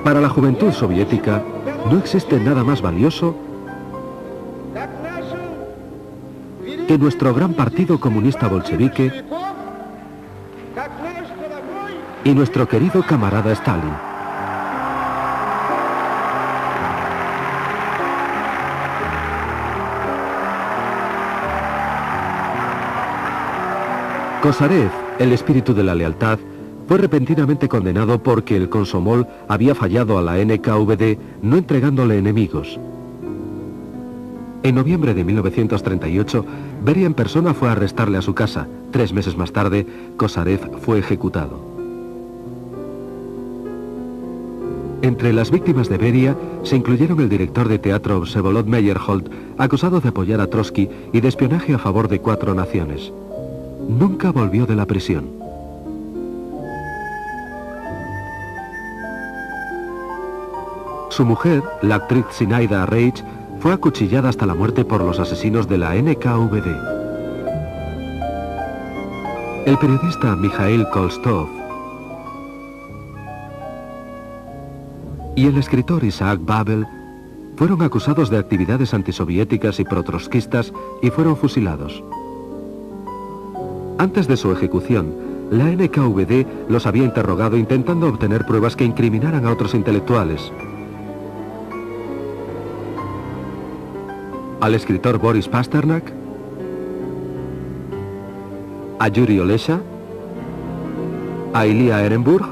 Para la juventud soviética, no existe nada más valioso que nuestro gran partido comunista bolchevique y nuestro querido camarada Stalin. Kosarev, el espíritu de la lealtad, fue repentinamente condenado porque el Komsomol había fallado a la NKVD no entregándole enemigos. En noviembre de 1938, Beria en persona fue a arrestarle a su casa. 3 meses más tarde, Kosarev fue ejecutado. Entre las víctimas de Beria se incluyeron el director de teatro Vsevolod Meyerhold, acusado de apoyar a Trotsky y de espionaje a favor de 4 naciones. Nunca volvió de la prisión. Su mujer, la actriz Zinaida Reich, fue acuchillada hasta la muerte por los asesinos de la NKVD. El periodista Mikhail Kolstov y el escritor Isaac Babel fueron acusados de actividades antisoviéticas y protrotskistas y fueron fusilados. Antes de su ejecución, la NKVD los había interrogado intentando obtener pruebas que incriminaran a otros intelectuales. Al escritor Boris Pasternak, a Yuri Olesha, a Ilya Ehrenburg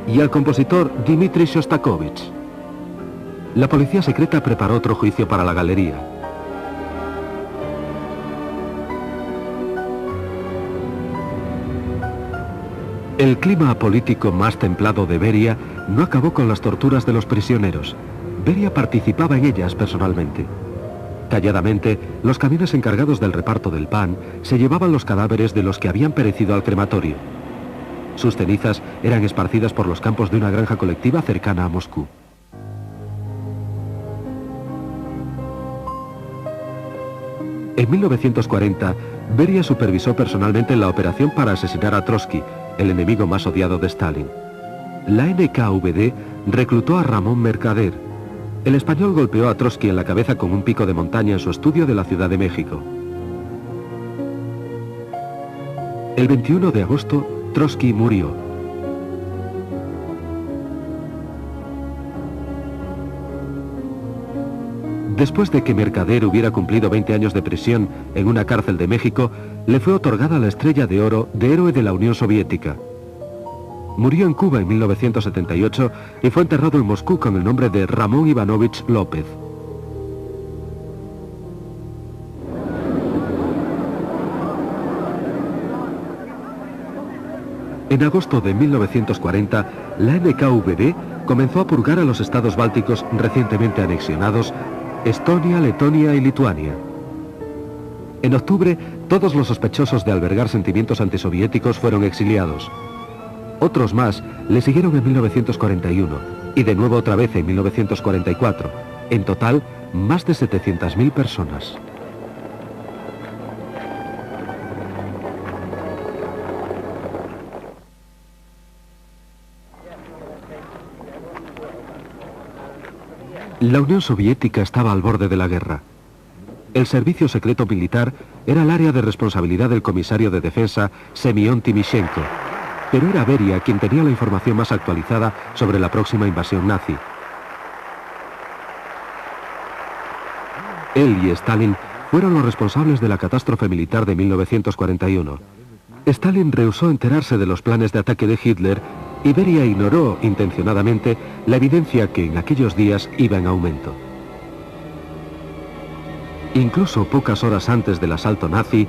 y al compositor Dmitri Shostakovich. La policía secreta preparó otro juicio para la galería. El clima político más templado de Beria no acabó con las torturas de los prisioneros. Beria participaba en ellas personalmente. Calladamente, los camiones encargados del reparto del pan se llevaban los cadáveres de los que habían perecido al crematorio. Sus cenizas eran esparcidas por los campos de una granja colectiva cercana a Moscú. En 1940, Beria supervisó personalmente la operación para asesinar a Trotsky, el enemigo más odiado de Stalin. La NKVD reclutó a Ramón Mercader. El español golpeó a Trotsky en la cabeza con un pico de montaña en su estudio de la Ciudad de México. El 21 de agosto, Trotsky murió. Después de que Mercader hubiera cumplido 20 años de prisión en una cárcel de México, le fue otorgada la Estrella de Oro de Héroe de la Unión Soviética. Murió en Cuba en 1978 y fue enterrado en Moscú con el nombre de Ramón Ivanovich López. En agosto de 1940, la NKVD comenzó a purgar a los estados bálticos recientemente anexionados, Estonia, Letonia y Lituania. En octubre, todos los sospechosos de albergar sentimientos antisoviéticos fueron exiliados. Otros más le siguieron en 1941 y de nuevo otra vez en 1944. En total, más de 700.000 personas. La Unión Soviética estaba al borde de la guerra. El servicio secreto militar era el área de responsabilidad del comisario de defensa Semyon Timoshenko, pero era Beria quien tenía la información más actualizada sobre la próxima invasión nazi. Él y Stalin fueron los responsables de la catástrofe militar de 1941. Stalin rehusó enterarse de los planes de ataque de Hitler y Beria ignoró intencionadamente la evidencia que en aquellos días iba en aumento. Incluso pocas horas antes del asalto nazi,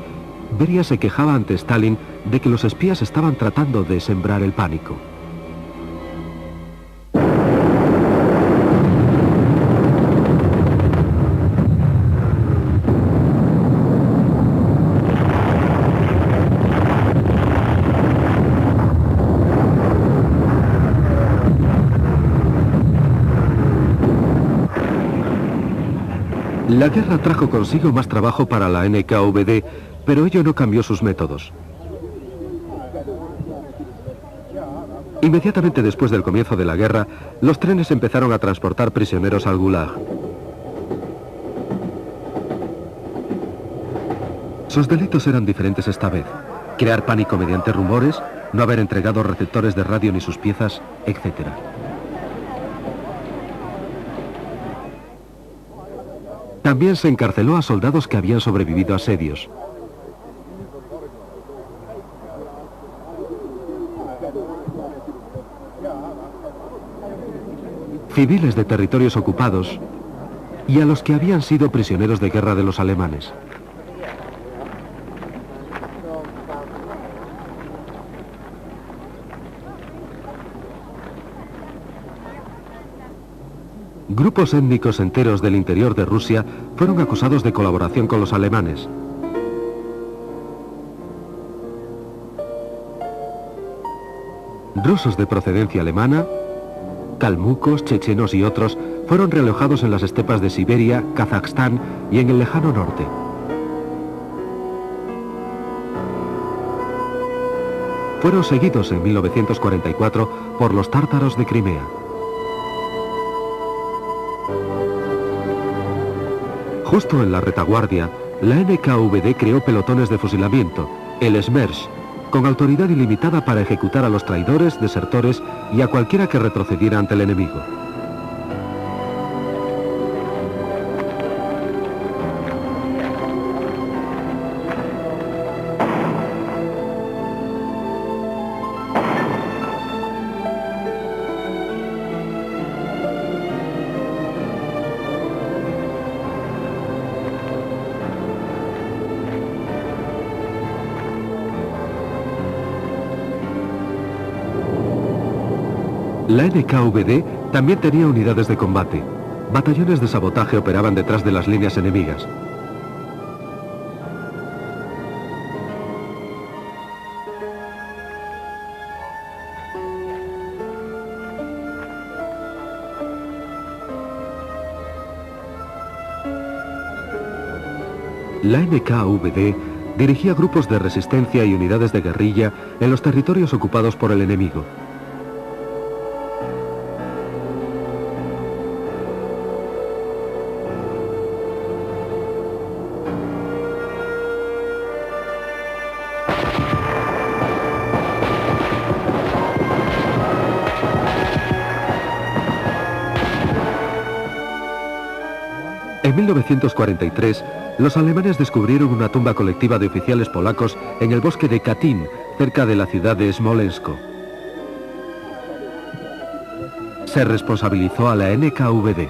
Beria se quejaba ante Stalin de que los espías estaban tratando de sembrar el pánico. La guerra trajo consigo más trabajo para la NKVD, pero ello no cambió sus métodos. Inmediatamente después del comienzo de la guerra, los trenes empezaron a transportar prisioneros al Gulag. Sus delitos eran diferentes esta vez: crear pánico mediante rumores, no haber entregado receptores de radio ni sus piezas, etc. También se encarceló a soldados que habían sobrevivido a asedios. Civiles de territorios ocupados y a los que habían sido prisioneros de guerra de los alemanes. Grupos étnicos enteros del interior de Rusia fueron acusados de colaboración con los alemanes. Rusos de procedencia alemana, calmucos, chechenos y otros fueron realojados en las estepas de Siberia, Kazajstán y en el lejano norte. Fueron seguidos en 1944 por los tártaros de Crimea. Justo en la retaguardia, la NKVD creó pelotones de fusilamiento, el Smersh, con autoridad ilimitada para ejecutar a los traidores, desertores y a cualquiera que retrocediera ante el enemigo. La NKVD también tenía unidades de combate. Batallones de sabotaje operaban detrás de las líneas enemigas. La NKVD dirigía grupos de resistencia y unidades de guerrilla en los territorios ocupados por el enemigo. En 1943, los alemanes descubrieron una tumba colectiva de oficiales polacos en el bosque de Katyn, cerca de la ciudad de Smolensk. Se responsabilizó a la NKVD.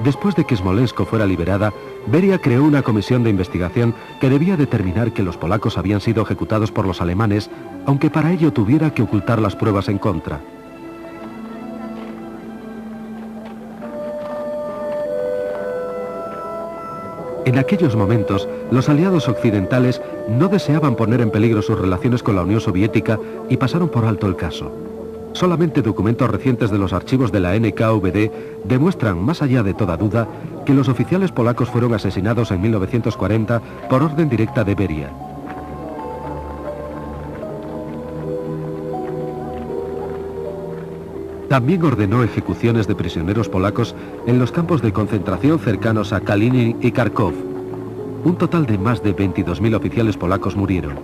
Después de que Smolensk fuera liberada, Beria creó una comisión de investigación que debía determinar que los polacos habían sido ejecutados por los alemanes, aunque para ello tuviera que ocultar las pruebas en contra. En aquellos momentos, los aliados occidentales no deseaban poner en peligro sus relaciones con la Unión Soviética y pasaron por alto el caso. Solamente documentos recientes de los archivos de la NKVD demuestran, más allá de toda duda, que los oficiales polacos fueron asesinados en 1940 por orden directa de Beria. También ordenó ejecuciones de prisioneros polacos en los campos de concentración cercanos a Kalinin y Kharkov. Un total de más de 22.000 oficiales polacos murieron.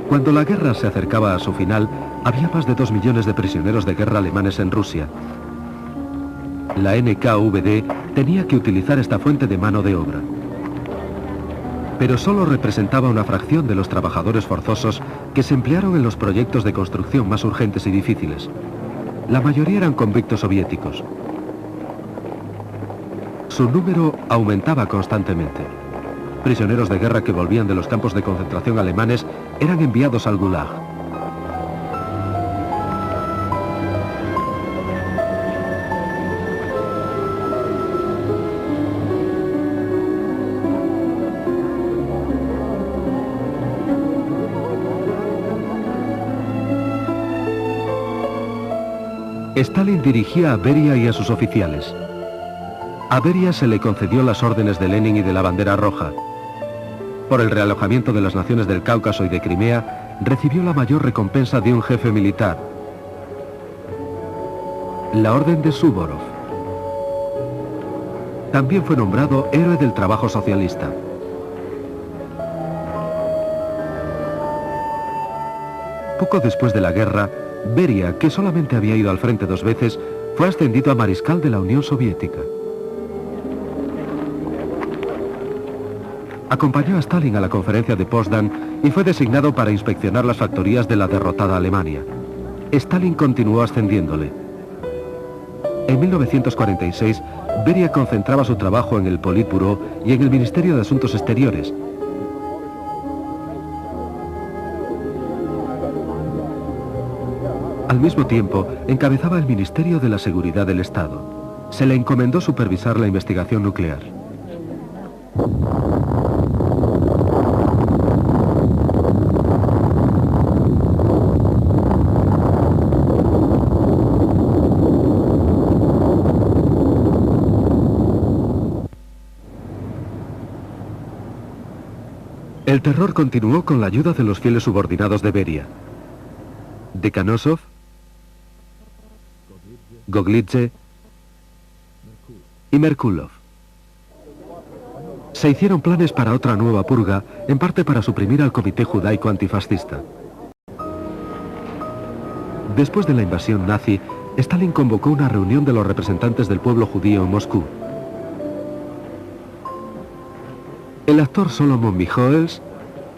Cuando la guerra se acercaba a su final, había más de 2 millones de prisioneros de guerra alemanes en Rusia. La NKVD tenía que utilizar esta fuente de mano de obra. Pero solo representaba una fracción de los trabajadores forzosos que se emplearon en los proyectos de construcción más urgentes y difíciles. La mayoría eran convictos soviéticos. Su número aumentaba constantemente. Prisioneros de guerra que volvían de los campos de concentración alemanes eran enviados al Gulag. Stalin dirigía a Beria y a sus oficiales. A Beria se le concedió las órdenes de Lenin y de la Bandera Roja. Por el realojamiento de las naciones del Cáucaso y de Crimea, recibió la mayor recompensa de un jefe militar, la Orden de Suvorov. También fue nombrado héroe del trabajo socialista. Poco después de la guerra, Beria, que solamente había ido al frente 2 veces, fue ascendido a mariscal de la Unión Soviética. Acompañó a Stalin a la conferencia de Potsdam y fue designado para inspeccionar las factorías de la derrotada Alemania. Stalin continuó ascendiéndole. En 1946, Beria concentraba su trabajo en el Politburó y en el Ministerio de Asuntos Exteriores. Al mismo tiempo, encabezaba el Ministerio de la Seguridad del Estado. Se le encomendó supervisar la investigación nuclear. El terror continuó con la ayuda de los fieles subordinados de Beria. Dekhanosov, Goglidze y Merkulov. Se hicieron planes para otra nueva purga, en parte para suprimir al Comité Judaico Antifascista. Después de la invasión nazi, Stalin convocó una reunión de los representantes del pueblo judío en Moscú. El actor Solomon Michoels,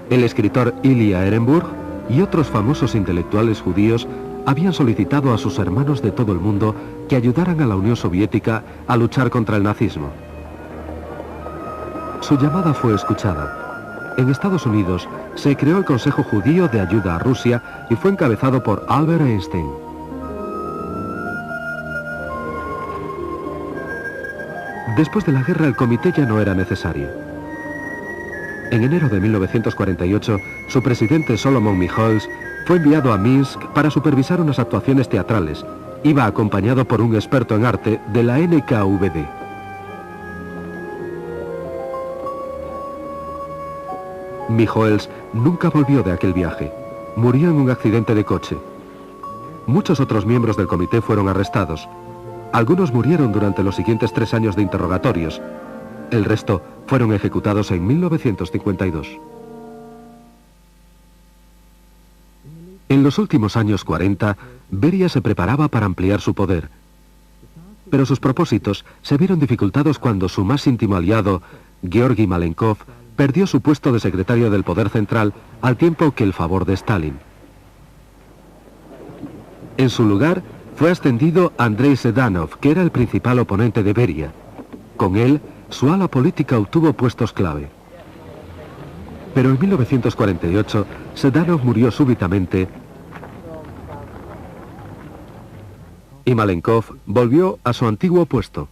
el escritor Ilya Ehrenburg y otros famosos intelectuales judíos habían solicitado a sus hermanos de todo el mundo que ayudaran a la Unión Soviética a luchar contra el nazismo. Su llamada fue escuchada. En Estados Unidos se creó el Consejo Judío de Ayuda a Rusia y fue encabezado por Albert Einstein. Después de la guerra el comité ya no era necesario. En enero de 1948, su presidente Solomon Michoels fue enviado a Minsk para supervisar unas actuaciones teatrales. Iba acompañado por un experto en arte de la NKVD. Michoels nunca volvió de aquel viaje. Murió en un accidente de coche. Muchos otros miembros del comité fueron arrestados. Algunos murieron durante los siguientes 3 años de interrogatorios. El resto fueron ejecutados en 1952. En los últimos años 40, Beria se preparaba para ampliar su poder. Pero sus propósitos se vieron dificultados cuando su más íntimo aliado, Georgi Malenkov, perdió su puesto de secretario del Poder Central al tiempo que el favor de Stalin. En su lugar, fue ascendido Andrei Sedanov, que era el principal oponente de Beria. Con él, su ala política obtuvo puestos clave. Pero en 1948, Sedanov murió súbitamente y Malenkov volvió a su antiguo puesto.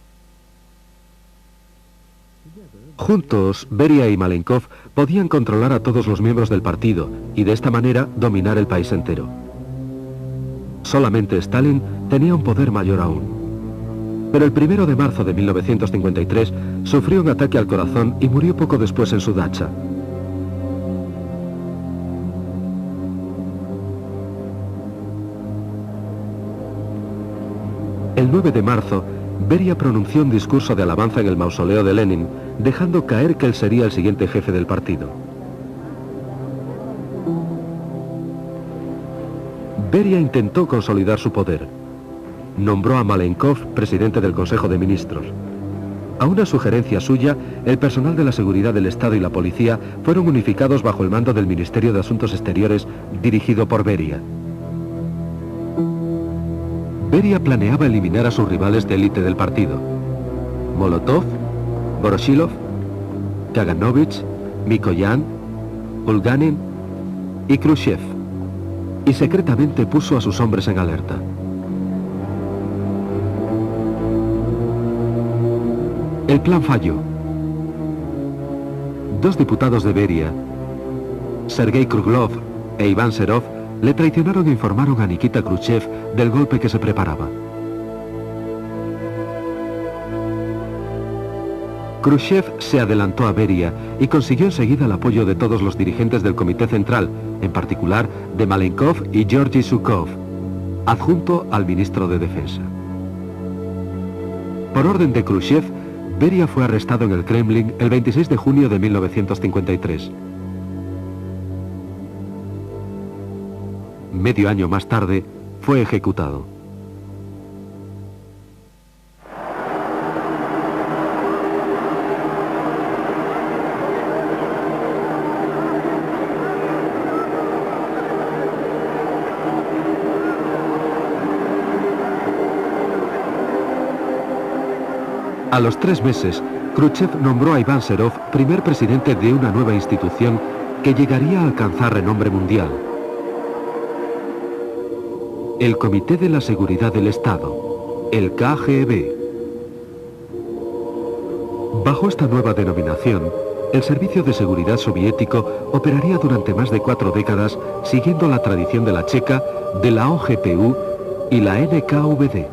Juntos, Beria y Malenkov podían controlar a todos los miembros del partido y de esta manera dominar el país entero. Solamente Stalin tenía un poder mayor aún. Pero el 1 de marzo de 1953 sufrió un ataque al corazón y murió poco después en su dacha. El 9 de marzo, Beria pronunció un discurso de alabanza en el mausoleo de Lenin, dejando caer que él sería el siguiente jefe del partido. Beria intentó consolidar su poder. Nombró a Malenkov presidente del Consejo de Ministros. A una sugerencia suya, el personal de la seguridad del Estado y la policía fueron unificados bajo el mando del Ministerio de Asuntos Exteriores, dirigido por Beria. Beria planeaba eliminar a sus rivales de élite del partido: Molotov, Voroshilov, Kaganovich, Mikoyan, Bulganin y Khrushchev, y secretamente puso a sus hombres en alerta. El plan falló. Dos diputados de Beria, Sergei Kruglov e Iván Serov, le traicionaron e informaron a Nikita Khrushchev del golpe que se preparaba. Khrushchev se adelantó a Beria y consiguió enseguida el apoyo de todos los dirigentes del Comité Central, en particular de Malenkov y Georgy Zhukov, adjunto al ministro de Defensa. Por orden de Khrushchev, Beria fue arrestado en el Kremlin el 26 de junio de 1953. Medio año más tarde, fue ejecutado. A los 3 meses, Khrushchev nombró a Iván Serov primer presidente de una nueva institución que llegaría a alcanzar renombre mundial: el Comité de la Seguridad del Estado, el KGB. Bajo esta nueva denominación, el servicio de seguridad soviético operaría durante más de 4 décadas, siguiendo la tradición de la Checa, de la OGPU y la NKVD.